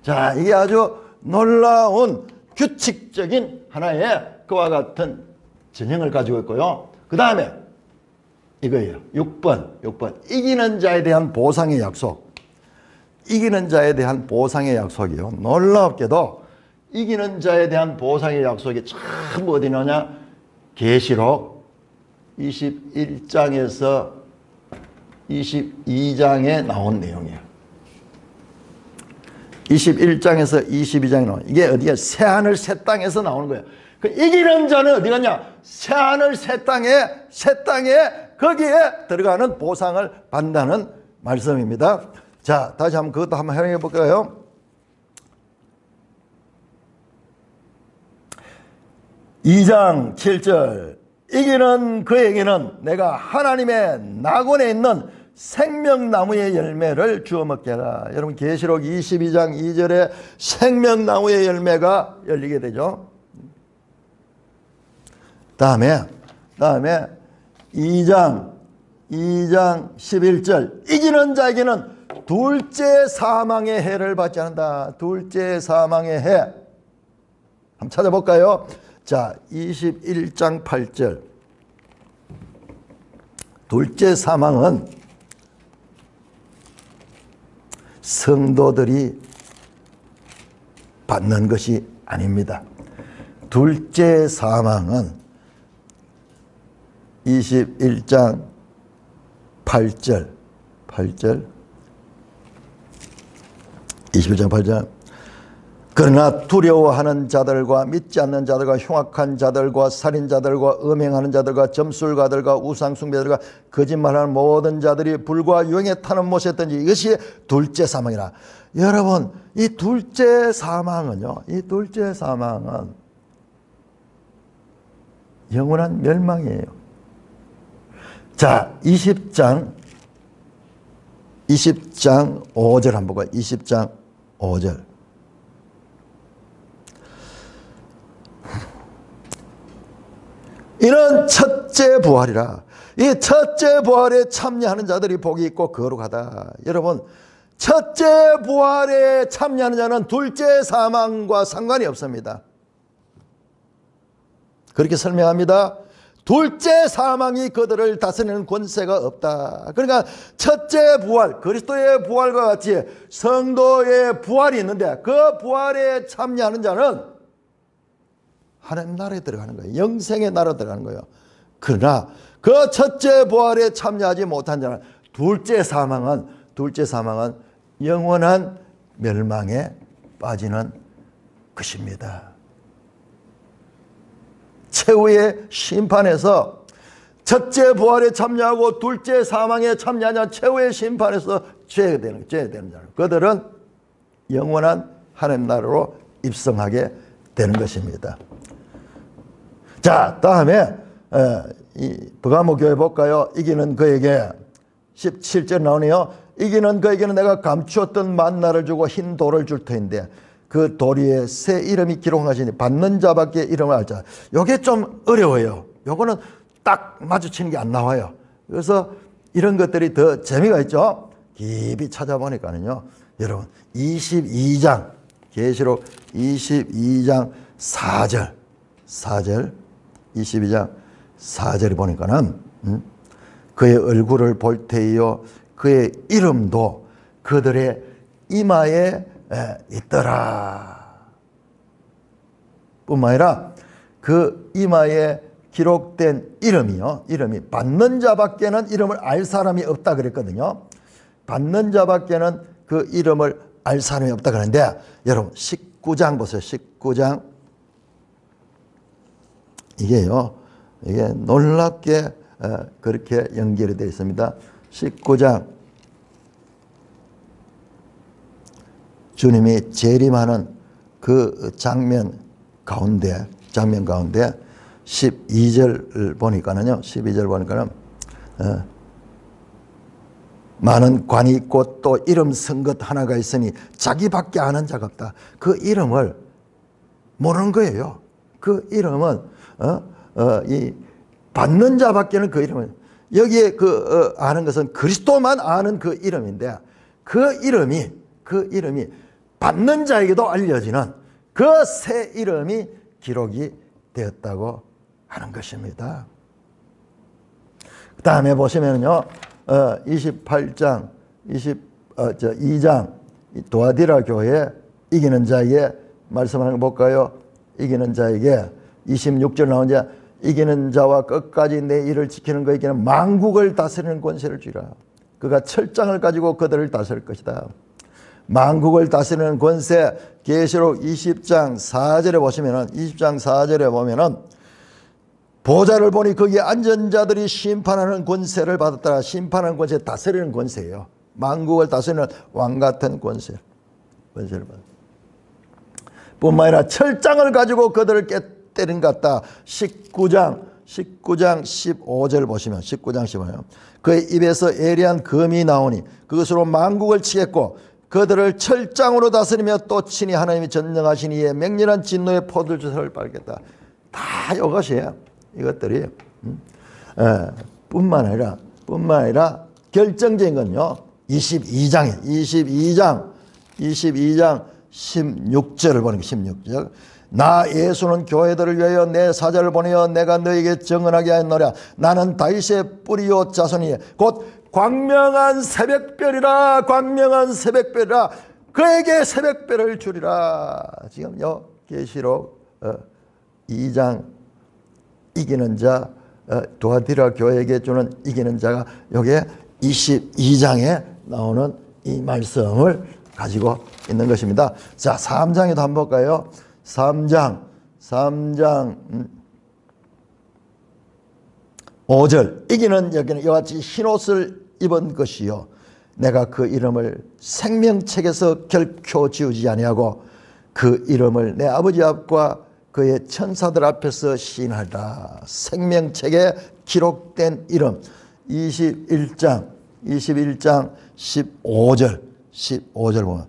자, 이게 아주 놀라운 규칙적인 하나의 그와 같은 전형을 가지고 있고요. 그 다음에 이거예요. 6번 이기는 자에 대한 보상의 약속. 이기는 자에 대한 보상의 약속이요. 놀랍게도 이기는 자에 대한 보상의 약속이 참 어디 나냐? 계시록 21장에서 22장에 나온 내용이에요. 21장에서 22장에 나온, 이게 어디야? 새하늘 새 땅에서 나오는 거예요. 그 이기는 자는 어디 갔냐? 새하늘 새 땅에 거기에 들어가는 보상을 받는다는 말씀입니다. 자, 다시 한번 그것도 한번 활용해 볼까요? 2장 7절 이기는 그에게는 내가 하나님의 낙원에 있는 생명나무의 열매를 주어 먹게 하라. 여러분, 계시록 22장 2절에 생명나무의 열매가 열리게 되죠. 다음에 2장 11절 이기는 자에게는 둘째 사망의 해를 받지 않는다. 둘째 사망의 해. 한번 찾아볼까요? 자, 21장 8절. 둘째 사망은 성도들이 받는 것이 아닙니다. 둘째 사망은 21장 8절 21장 8절. 그러나 두려워하는 자들과 믿지 않는 자들과 흉악한 자들과 살인자들과 음행하는 자들과 점술가들과 우상숭배자들과 거짓말하는 모든 자들이 불과 유행에 타는 못에 든지 이것이 둘째 사망이라. 여러분, 이 둘째 사망은요, 이 둘째 사망은 영원한 멸망이에요. 자, 20장 5절 한번 볼까요? 20장 5절. 이는 첫째 부활이라. 이 첫째 부활에 참여하는 자들이 복이 있고 거룩하다. 여러분, 첫째 부활에 참여하는 자는 둘째 사망과 상관이 없습니다. 그렇게 설명합니다. 둘째 사망이 그들을 다스리는 권세가 없다. 그러니까 첫째 부활, 그리스도의 부활과 같이 성도의 부활이 있는데 그 부활에 참여하는 자는 하나님 나라에 들어가는 거예요. 영생의 나라에 들어가는 거예요. 그러나 그 첫째 부활에 참여하지 못한 자는 둘째 사망은 영원한 멸망에 빠지는 것입니다. 최후의 심판에서 첫째 부활에 참여하고 둘째 사망에 참여하냐 최후의 심판에서 죄되는 자는 그들은 영원한 하나님 나라로 입성하게 되는 것입니다. 자, 다음에 이 버가모 교회 볼까요? 이기는 그에게 17절 나오네요. 이기는 그에게는 내가 감추었던 만나를 주고 흰 돌을 줄 터인데 그 돌 위에 새 이름이 기록하시니 받는 자밖에 이름을 알자. 요게 좀 어려워요. 요거는 딱 마주치는 게 안 나와요. 그래서 이런 것들이 더 재미가 있죠. 깊이 찾아보니까는요. 여러분 22장 계시록 22장 4절 22장 4절에 보니까는 그의 얼굴을 볼 때에요 그의 이름도 그들의 이마에 있더라. 뿐만 아니라 그 이마에 기록된 이름이 받는 자밖에는 이름을 알 사람이 없다 그랬거든요. 받는 자밖에는 그 이름을 알 사람이 없다 그러는데 여러분 19장 보세요. 19장 이게 놀랍게 그렇게 연결이 되어 있습니다. 19장 주님이 재림하는 그 장면 가운데 12절 보니까는요. 12절 보니까는 많은 관이 있고 또 이름 쓴 것 하나가 있으니 자기밖에 아는 자가 없다. 그 이름을 모르는 거예요. 그 이름은 이 받는 자밖에는 그 이름을 여기에 아는 것은 그리스도만 아는 그 이름인데 그 이름이 받는 자에게도 알려지는 그 새 이름이 기록이 되었다고 하는 것입니다. 그 다음에 보시면요, 28장, 2장, 도아디라 교회 이기는 자에게 말씀하는 거 볼까요? 이기는 자에게 26절 나오자 이기는 자와 끝까지 내 일을 지키는 그에게는 만국을 다스리는 권세를 주리라. 그가 철장을 가지고 그들을 다스릴 것이다. 만국을 다스리는 권세, 계시록 20장 4절에 보면은 보좌를 보니 거기에 앉은 자들이 심판하는 권세를 받았다. 심판하는 권세, 다스리는 권세예요. 만국을 다스리는 왕 같은 권세를 받았다. 뿐만 아니라 철장을 가지고 그들을 깨뜨린 것 같다. 19장 15절 보시면 19장 15절 그의 입에서 예리한 검이 나오니 그것으로 만국을 치겠고 그들을 철장으로 다스리며 또 친히 하나님이 전능하신 이에 맹렬한 진노의 포도주를 빨겠다. 다 이것이에요. 이것들이 뿐만 아니라 결정적인 건요. 22장 16절을 보니까 16절 나 예수는 교회들을 위하여 내 사자를 보내어 내가 너에게 증언하게 하였노라. 나는 다윗의 뿌리요 자손이 곧 광명한 새벽별이라. 광명한 새벽별이라. 그에게 새벽별을 주리라. 지금요 계시록 2장 이기는 자, 두아디라 교회에게 주는 이기는 자가 여기에 22장에 나오는 이 말씀을 가지고 있는 것입니다. 자, 3장에도 한번 볼까요? 3장 5절. 이기는 여기는 이와 같이 흰옷을 입은 것이요 내가 그 이름을 생명책에서 결코 지우지 아니하고 그 이름을 내 아버지 앞과 그의 천사들 앞에서 시인하리라. 생명책에 기록된 이름. 21장 15절 보면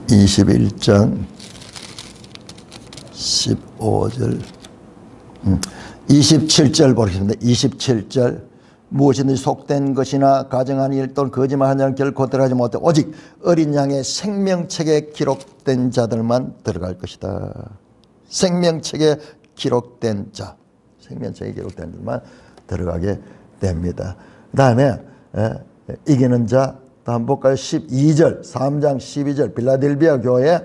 (21장 15절) 27절 보겠습니다. 27절. 무엇이든지 속된 것이나 가정한 일 또는 거짓말하는 자는 결코 들어가지 못해 오직 어린 양의 생명책에 기록된 자들만 들어갈 것이다. 생명책에 기록된 자, 생명책에 기록된 자들만 들어가게 됩니다. 그 다음에 이기는 자 또 한번 볼까요? 12절 3장 12절 빌라델비아 교회.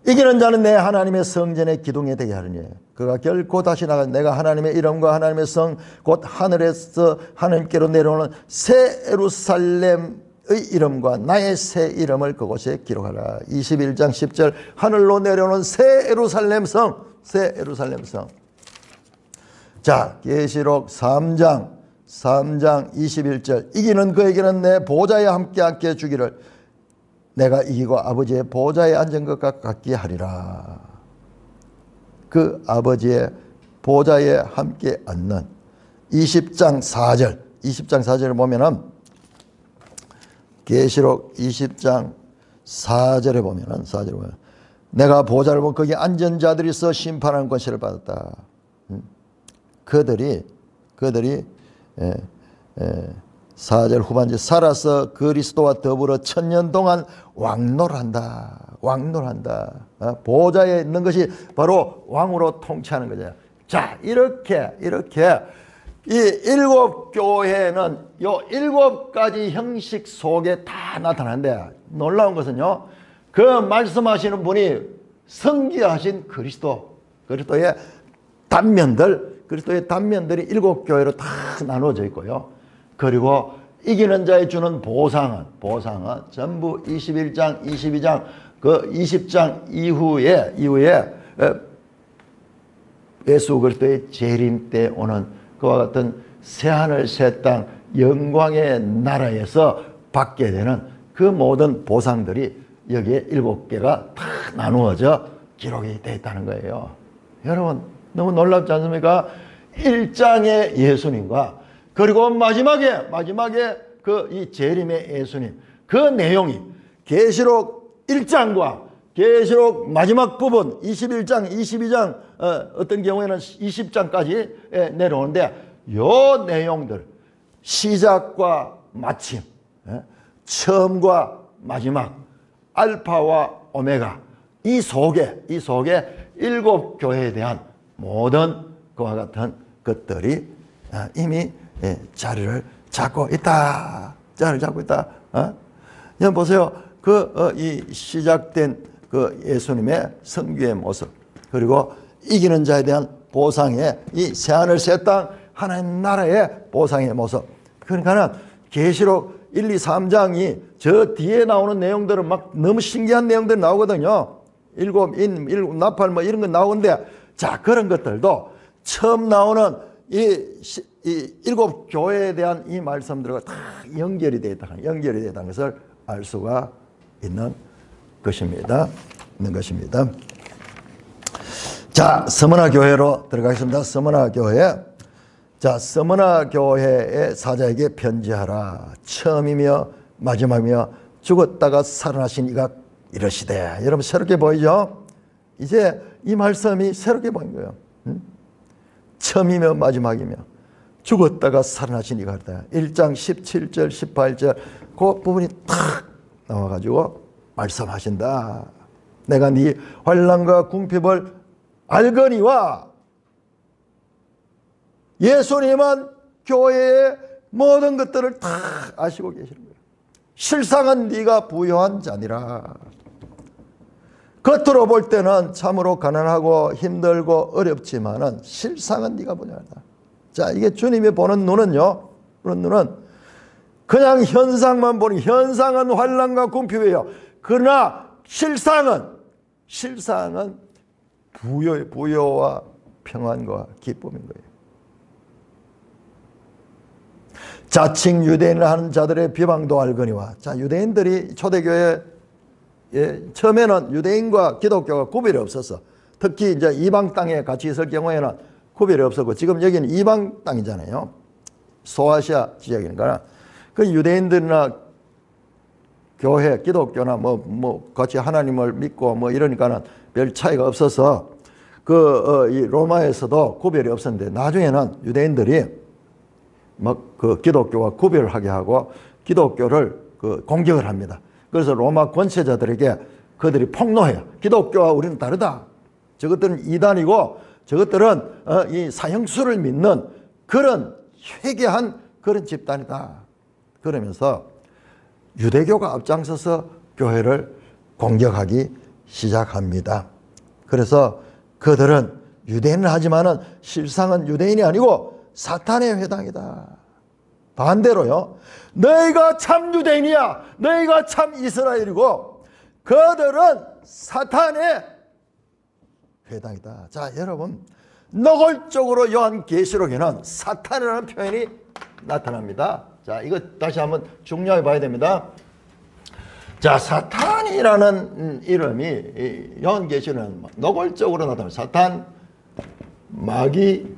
이기는 자는 내 하나님의 성전의 기둥에 되게 하느니 그가 결코 다시 나가 내가 하나님의 이름과 하나님의 성 곧 하늘에서 하나님께로 내려오는 새 예루살렘의 이름과 나의 새 이름을 그곳에 기록하라. 21장 10절 하늘로 내려오는 새 예루살렘 성, 새 예루살렘 성. 자, 계시록 3장 21절 이기는 그에게는 내 보좌에 함께 주기를 내가 이기고 아버지의 보좌에 앉은 것과 같게 하리라. 그 아버지의 보좌에 함께 앉는 20장 4절을 보면은 계시록 20장 4절에 보면은 내가 보좌를 보고 거기 앉은 자들이 있어 심판하는 권세를 받았다. 그들이 4절 후반절 살아서 그리스도와 더불어 1000년 동안 왕노한다. 보좌에 있는 것이 바로 왕으로 통치하는 거죠. 자, 이렇게 이 7교회는 요 7가지 형식 속에 다 나타나는데 놀라운 것은요. 그 말씀하시는 분이 성기하신 그리스도의 단면들이 7교회로 다 나누어져 있고요. 그리고 이기는 자에 주는 보상은 전부 21장, 22장, 그 20장 이후에 예수 그리스도의 재림 때 오는 그와 같은 새하늘 새 땅 영광의 나라에서 받게 되는 그 모든 보상들이 여기에 7개가 다 나누어져 기록이 되어 있다는 거예요. 여러분 너무 놀랍지 않습니까? 1장의 예수님과 그리고 마지막에 그 이 재림의 예수님 그 내용이 계시록 1장과 계시록 마지막 부분 21장, 22장 어떤 경우에는 20장까지 내려오는데 요 내용들 시작과 마침, 처음과 마지막, 알파와 오메가 이 속에 7교회에 대한 모든 그와 같은 것들이 이미 자리를 잡고 있다. 여러분 보세요. 이 시작된 그 예수님의 성교의 모습 그리고 이기는 자에 대한 보상의 이 새하늘 새 땅 하나님 나라의 보상의 모습. 그러니까는 계시록 1, 2, 3장이 저 뒤에 나오는 내용들은 막 너무 신기한 내용들이 나오거든요. 일곱 나팔 뭐 이런 거 나오는데 자 그런 것들도 처음 나오는 이 7교회에 대한 이 말씀들과 다 연결이 되어 있다는 것을 알 수가 있는 것입니다. 자, 서머나 교회로 들어가겠습니다. 서머나 교회. 자, 서머나 교회의 사자에게 편지하라. 처음이며 마지막이며 죽었다가 살아나신 이가 이러시되. 여러분 새롭게 보이죠? 이제 이 말씀이 새롭게 보인 거예요. 처음이며 마지막이며 죽었다가 살아나신 이가 있다. 1장 17절 18절 그 부분이 탁 나와가지고 말씀하신다. 내가 네 환난과 궁핍을 알거니와 예수님은 교회의 모든 것들을 다 아시고 계시는 거예요. 실상은 네가 부요한 자니라. 겉으로 볼 때는 참으로 가난하고 힘들고 어렵지만은 실상은 네가 부요하다. 자, 이게 주님이 보는 눈은요. 그런 눈은 그냥 현상만 보는, 현상은 환난과 궁핍이에요. 그러나 실상은 부요와 평안과 기쁨인 거예요. 자칭 유대인을 하는 자들의 비방도 알거니와. 자, 유대인들이 초대교회 처음에는 유대인과 기독교가 구별이 없었어. 특히 이제 이방 땅에 같이 있을 경우에는 구별이 없었고, 지금 여기는 이방 땅이잖아요. 소아시아 지역이니까. 그 유대인들이나 교회, 기독교나 같이 하나님을 믿고 이러니까는 별 차이가 없어서 이 로마에서도 구별이 없었는데, 나중에는 유대인들이 그 기독교와 구별하게 하고 기독교를 공격을 합니다. 그래서 로마 권세자들에게 그들이 폭로해요. 기독교와 우리는 다르다. 저것들은 이단이고 저것들은 이 사형수를 믿는 그런 회개한 그런 집단이다. 그러면서 유대교가 앞장서서 교회를 공격하기 시작합니다. 그래서 그들은 유대인을 하지만은 실상은 유대인이 아니고 사탄의 회당이다. 반대로요, 너희가 참 유대인이야, 너희가 참 이스라엘이고 그들은 사탄의 회당이다. 자, 여러분, 노골적으로 요한계시록에는 사탄이라는 표현이 나타납니다. 자, 이거 다시 한번 중요하게 봐야 됩니다. 자, 사탄이라는 이름이 요한계시록에는 노골적으로 나타납니다. 사탄, 마귀,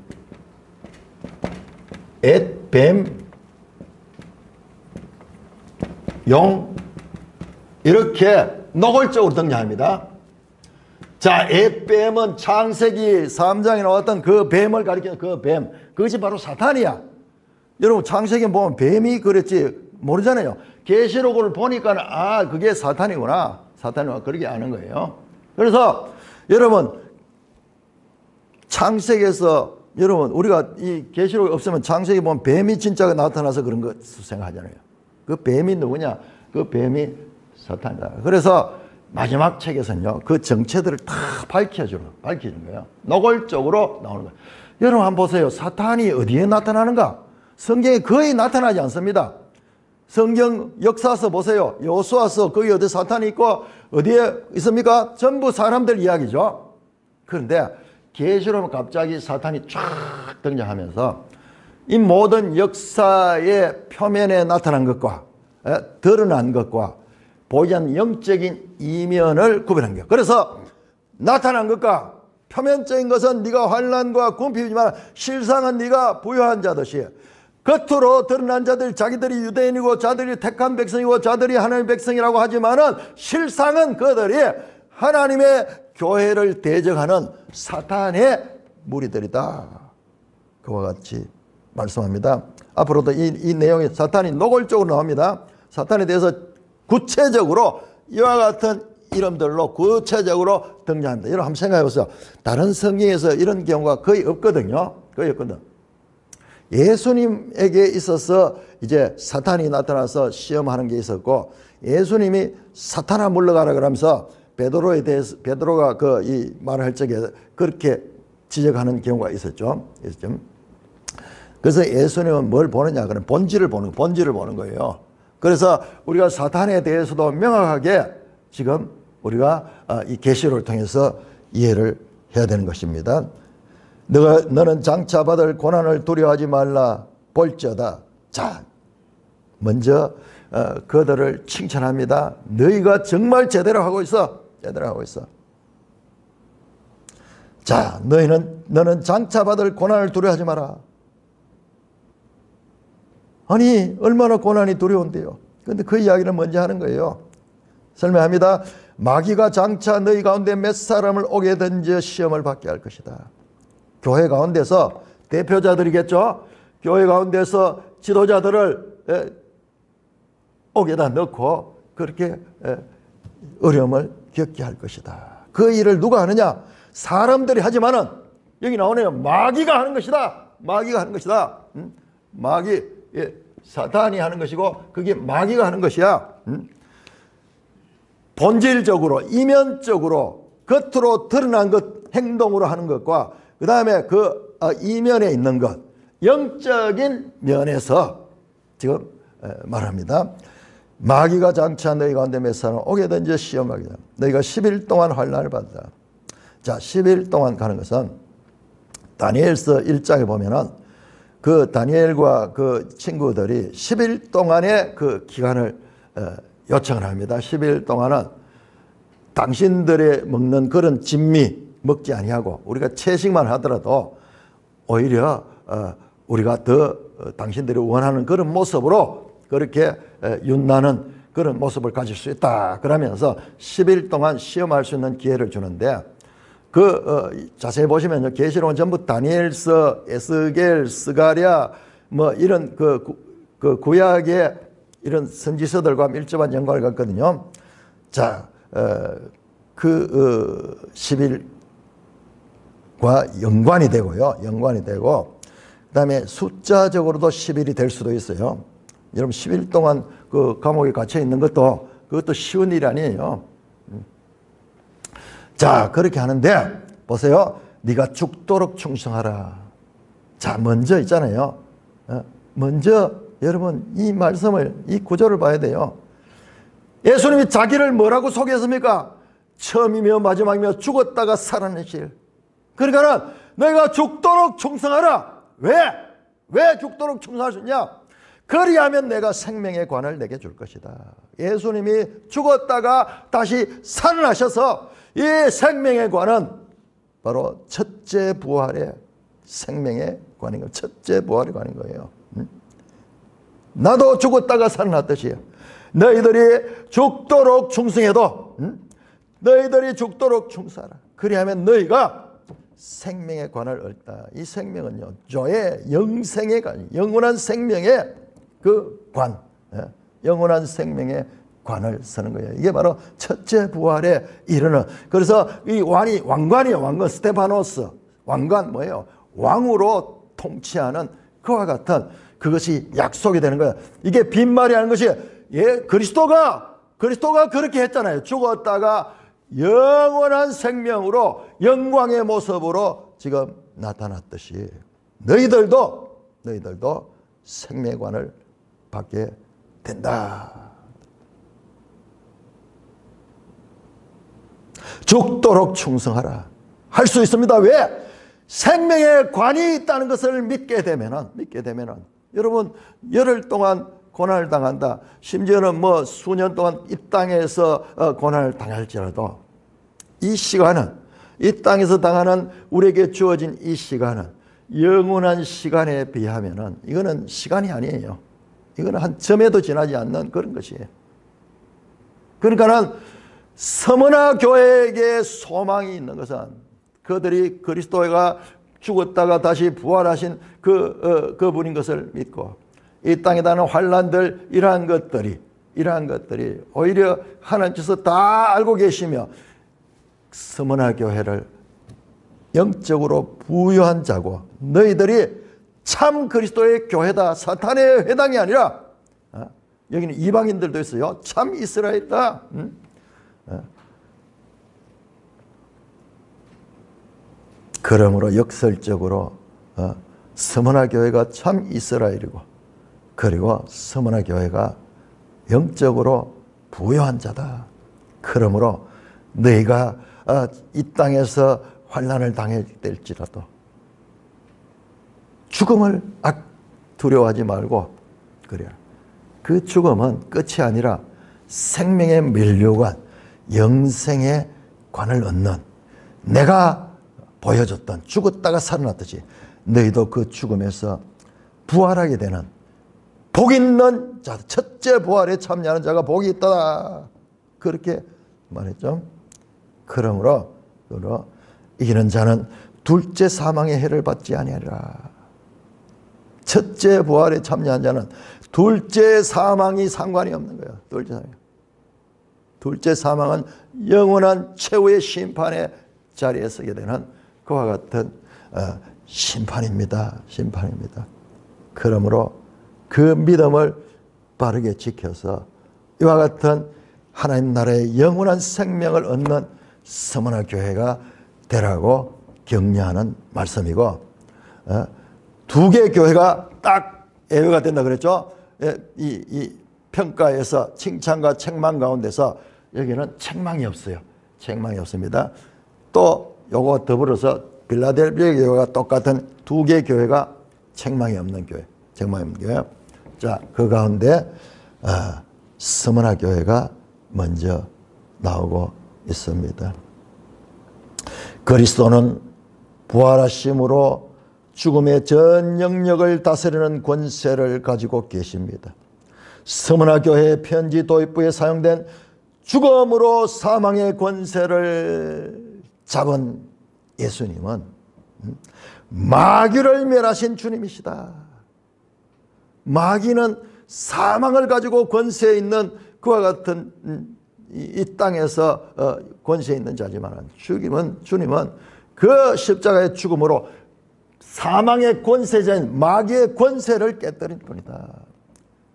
뱀, 용, 이렇게 노골적으로 등장합니다. 자, 뱀은 창세기 3장에 나왔던 그 뱀을 가리키는 그 뱀, 그것이 바로 사탄이야. 여러분, 창세기 보면 뱀이 그랬지 모르잖아요. 계시록을 보니까 그게 사탄이구나, 그렇게 아는 거예요. 그래서 여러분, 창세기에서 여러분, 우리가 이 계시록이 없으면 창세기 보면 뱀이 진짜가 나타나서 그런 거 생각하잖아요. 그 뱀이 누구냐? 그 뱀이 사탄이다. 그래서 마지막 책에서는요, 그 정체들을 다 밝혀주는 거예요. 노골적으로 나오는 거예요. 여러분 한번 보세요. 사탄이 어디에 나타나는가? 성경에 거의 나타나지 않습니다. 성경 역사서 보세요. 여호수아서 거기 어디 사탄이 있고 어디에 있습니까? 전부 사람들 이야기죠. 그런데 계시록은 갑자기 사탄이 쫙 등장하면서 이 모든 역사의 표면에 나타난 것과 드러난 것과 보이지 않는 영적인 이면을 구별한 거예요. 그래서 나타난 것과 표면적인 것은 네가 환난과 궁핍이지만 실상은 네가 부요한 자듯이, 겉으로 드러난 자들, 자기들이 유대인이고 자들이 택한 백성이고 자들이 하나님의 백성이라고 하지만은 실상은 그들이 하나님의 교회를 대적하는 사탄의 무리들이다. 그와 같이 말씀합니다. 앞으로도 이 내용이 사탄이 노골적으로 나옵니다. 사탄에 대해서 구체적으로 이와 같은 이름들로 구체적으로 등장합니다. 여러분 한번 생각해 보세요. 다른 성경에서 이런 경우가 거의 없거든요. 거의 없거든. 예수님에게 있어서 이제 사탄이 나타나서 시험하는 게 있었고, 예수님이 사탄아 물러가라 그러면서 베드로에 대해서, 베드로가 이 말을 할 적에 그렇게 지적하는 경우가 있었죠. 그래서 예수님은 뭘 보느냐? 그럼 본질을 보는 거예요. 그래서 우리가 사탄에 대해서도 명확하게 지금 우리가 이 계시를 통해서 이해를 해야 되는 것입니다. 너는 장차 받을 고난을 두려워하지 말라. 볼지어다. 자, 먼저 그들을 칭찬합니다. 너희가 정말 제대로 하고 있어. 자, 너는 장차 받을 고난을 두려워하지 마라. 아니, 얼마나 고난이 두려운데요. 그런데 그 이야기를 먼저 하는 거예요. 설명합니다. 마귀가 장차 너희 가운데 몇 사람을 오게 던져 시험을 받게 할 것이다. 교회 가운데서 대표자들이겠죠. 교회 가운데서 지도자들을 옥에다 넣고 그렇게 어려움을 겪게 할 것이다. 그 일을 누가 하느냐? 사람들이 하지만은 여기 나오네요. 마귀가 하는 것이다. 마귀가 하는 것이다. 마귀, 사탄이 하는 것이고 그게 마귀가 하는 것이야. 본질적으로 이면적으로 겉으로 드러난 것 행동으로 하는 것과 그 다음에 그 이면에 있는 것 영적인 면에서 지금 말합니다. 마귀가 장차 너희 가운데 몇 사람 오게 던져 시험하기다. 너희가 10일 동안 환난을 받다. 자, 10일 동안 가는 것은 다니엘서 1장에 보면은 그 다니엘과 그 친구들이 10일 동안의 그 기간을 요청을 합니다. 10일 동안은 당신들의 먹는 그런 진미 먹지 아니하고 우리가 채식만 하더라도 오히려 우리가 더 당신들이 원하는 그런 모습으로 그렇게 윤나는 그런 모습을 가질 수 있다. 그러면서 10일 동안 시험할 수 있는 기회를 주는데 자세히 보시면요. 계시록은 전부 다니엘서, 에스겔, 스가랴 뭐 이런 그 구약의 이런 선지서들과 밀접한 연관을 갖거든요. 자, 10일과 연관이 되고요. 연관이 되고 그다음에 숫자적으로도 10일이 될 수도 있어요. 여러분 10일 동안 그 감옥에 갇혀 있는 그것도 쉬운 일이 아니에요. 자, 그렇게 하는데 보세요. 네가 죽도록 충성하라. 자, 먼저 있잖아요. 먼저 여러분 이 말씀을 이 구절을 봐야 돼요. 예수님이 자기를 뭐라고 소개했습니까? 처음이며 마지막이며 죽었다가 살아내실. 그러니까 너희가 죽도록 충성하라. 왜 죽도록 충성할 수 있냐? 그리하면 내가 생명의 관을 내게 줄 것이다. 예수님이 죽었다가 다시 살아나셔서 이 생명의 관은 바로 첫째 부활의 생명의 관인 거예요. 첫째 부활의 관인 거예요. 나도 죽었다가 살아났듯이 너희들이 죽도록 충성해도 너희들이 죽도록 충성하라. 그리하면 너희가 생명의 관을 얻다. 이 생명은요, 조의 영생의 관, 영원한 생명의 그 관, 영원한 생명의 관을 쓰는 거예요. 이게 바로 첫째 부활에 이르는. 그래서 이 왕관이에요. 왕관, 스테파노스. 왕관 뭐예요? 왕으로 통치하는 그와 같은 그것이 약속이 되는 거예요. 이게 빈말이 하는 것이 그리스도가 그렇게 했잖아요. 죽었다가 영원한 생명으로 영광의 모습으로 지금 나타났듯이 너희들도 생명의 관을 받게 된다. 죽도록 충성하라. 할 수 있습니다. 왜? 생명의 관이 있다는 것을 믿게 되면은 여러분 열흘 동안 고난을 당한다. 심지어는 뭐 수년 동안 이 땅에서 고난을 당할지라도 이 시간은 이 땅에서 당하는 우리에게 주어진 이 시간은 영원한 시간에 비하면은 이거는 시간이 아니에요. 이거는 한 점에도 지나지 않는 그런 것이에요. 그러니까는 서머나 교회에게 소망이 있는 것은 그들이 그리스도가 죽었다가 다시 부활하신 그분인 것을 믿고 이 땅에 다는 환난들 이러한 것들이 오히려 하나님께서 다 알고 계시며 서머나 교회를 영적으로 부유한 자고 너희들이 참 그리스도의 교회다. 사탄의 회당이 아니라 여기는 이방인들도 있어요. 참 이스라엘이다. 그러므로 역설적으로 서머나 교회가 참 이스라엘이고 그리고 서머나 교회가 영적으로 부유한 자다. 그러므로 너희가 이 땅에서 환난을 당할지라도 죽음을 두려워하지 말고 그래요. 그 죽음은 끝이 아니라 생명의 면류관, 영생의 관을 얻는 내가 보여줬던 죽었다가 살아났듯이 너희도 그 죽음에서 부활하게 되는 복 있는 자, 첫째 부활에 참여하는 자가 복이 있다. 그렇게 말했죠. 그러므로 이기는 자는 둘째 사망의 해를 받지 아니하리라. 첫째 부활에 참여한 자는 둘째 사망이 상관이 없는 거예요. 둘째 사망은 영원한 최후의 심판의 자리에 서게 되는 그와 같은 심판입니다. 심판입니다. 그러므로 그 믿음을 바르게 지켜서 이와 같은 하나님 나라의 영원한 생명을 얻는 서문화 교회가 되라고 격려하는 말씀이고, 두 개의 교회가 딱 예외가 된다 그랬죠. 이 평가에서 칭찬과 책망 가운데서 여기는 책망이 없어요. 책망이 없습니다. 또 요거 더불어서 빌라델비아 교회가 똑같은 두 개의 교회가 책망이 없는 교회. 책망이 없는 교회. 자, 그 가운데 서문화 교회가 먼저 나오고 있습니다. 그리스도는 부활하심으로 죽음의 전 영역을 다스리는 권세를 가지고 계십니다. 서문화 교회 편지 도입부에 사용된 죽음으로 사망의 권세를 잡은 예수님은 마귀를 멸하신 주님이시다. 마귀는 사망을 가지고 권세 있는 그와 같은 이 땅에서 권세 있는 자지만 주님은 그 십자가의 죽음으로 사망의 권세자인 마귀의 권세를 깨뜨린 분이다.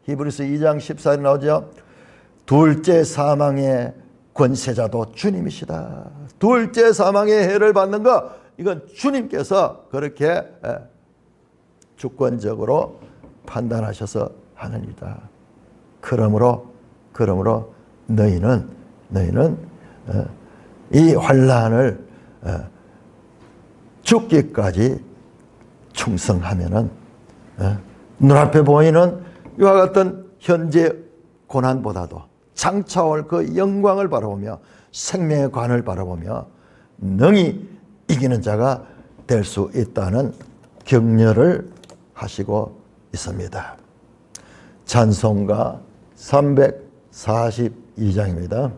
히브리서 2장 14절에 나오죠. 둘째 사망의 권세자도 주님이시다. 둘째 사망의 해를 받는 것, 이건 주님께서 그렇게 주권적으로 판단하셔서 하는 일이다. 그러므로 너희는 이 환난을 죽기까지 충성하면은 눈앞에 보이는 이와 같은 현재 고난보다도 장차올 그 영광을 바라보며 생명의 관을 바라보며 능히 이기는 자가 될 수 있다는 격려를 하시고 있습니다. 찬송가 342장입니다.